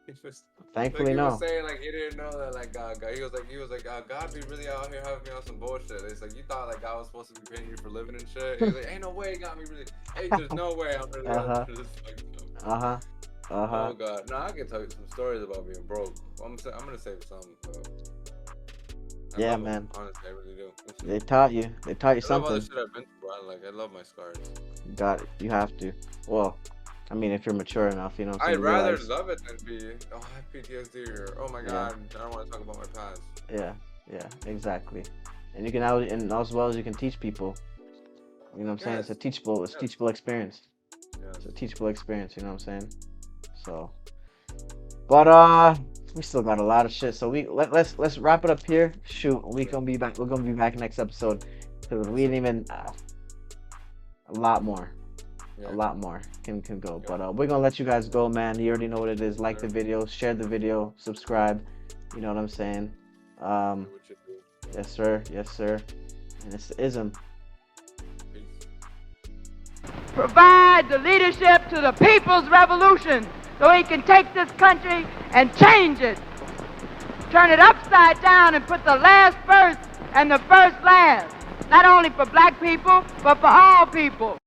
He was, Thankfully, he no. was saying like he didn't know that like God, he was like God be really out here having me on some bullshit. It's like you thought like God was supposed to be paying you for living and shit. He was like, ain't no way he got me really. Hey, there's no way I'm really. Oh God, no, I can tell you some stories about being broke. I'm gonna save some. Yeah, love 'em, man. honestly, I really do. They taught you I love all the something. shit I've been through, bro. Like I love my scars. Got it. You have to. Well, I mean, if you're mature enough, you know what I'm I'd saying. rather Realize. love it than be I have PTSD or oh my God, I don't want to talk about my past. Yeah, exactly. And you can and as well as you can teach people. You know what I'm saying? It's a Yes. teachable Yes. experience. Yes. It's a teachable experience. You know what I'm saying? So, but we still got a lot of shit. So let's wrap it up here. Shoot, we're gonna be back next episode because we didn't even a lot more. Yeah. A lot more can go. But we're gonna let you guys go, man. You already know what it is. Like the video, share the video, subscribe. You know what I'm saying? Yes, sir. Yes, sir. And it's the IZM. Provide the leadership to the people's revolution so he can take this country and change it. Turn it upside down and put the last first and the first last. Not only for black people, but for all people.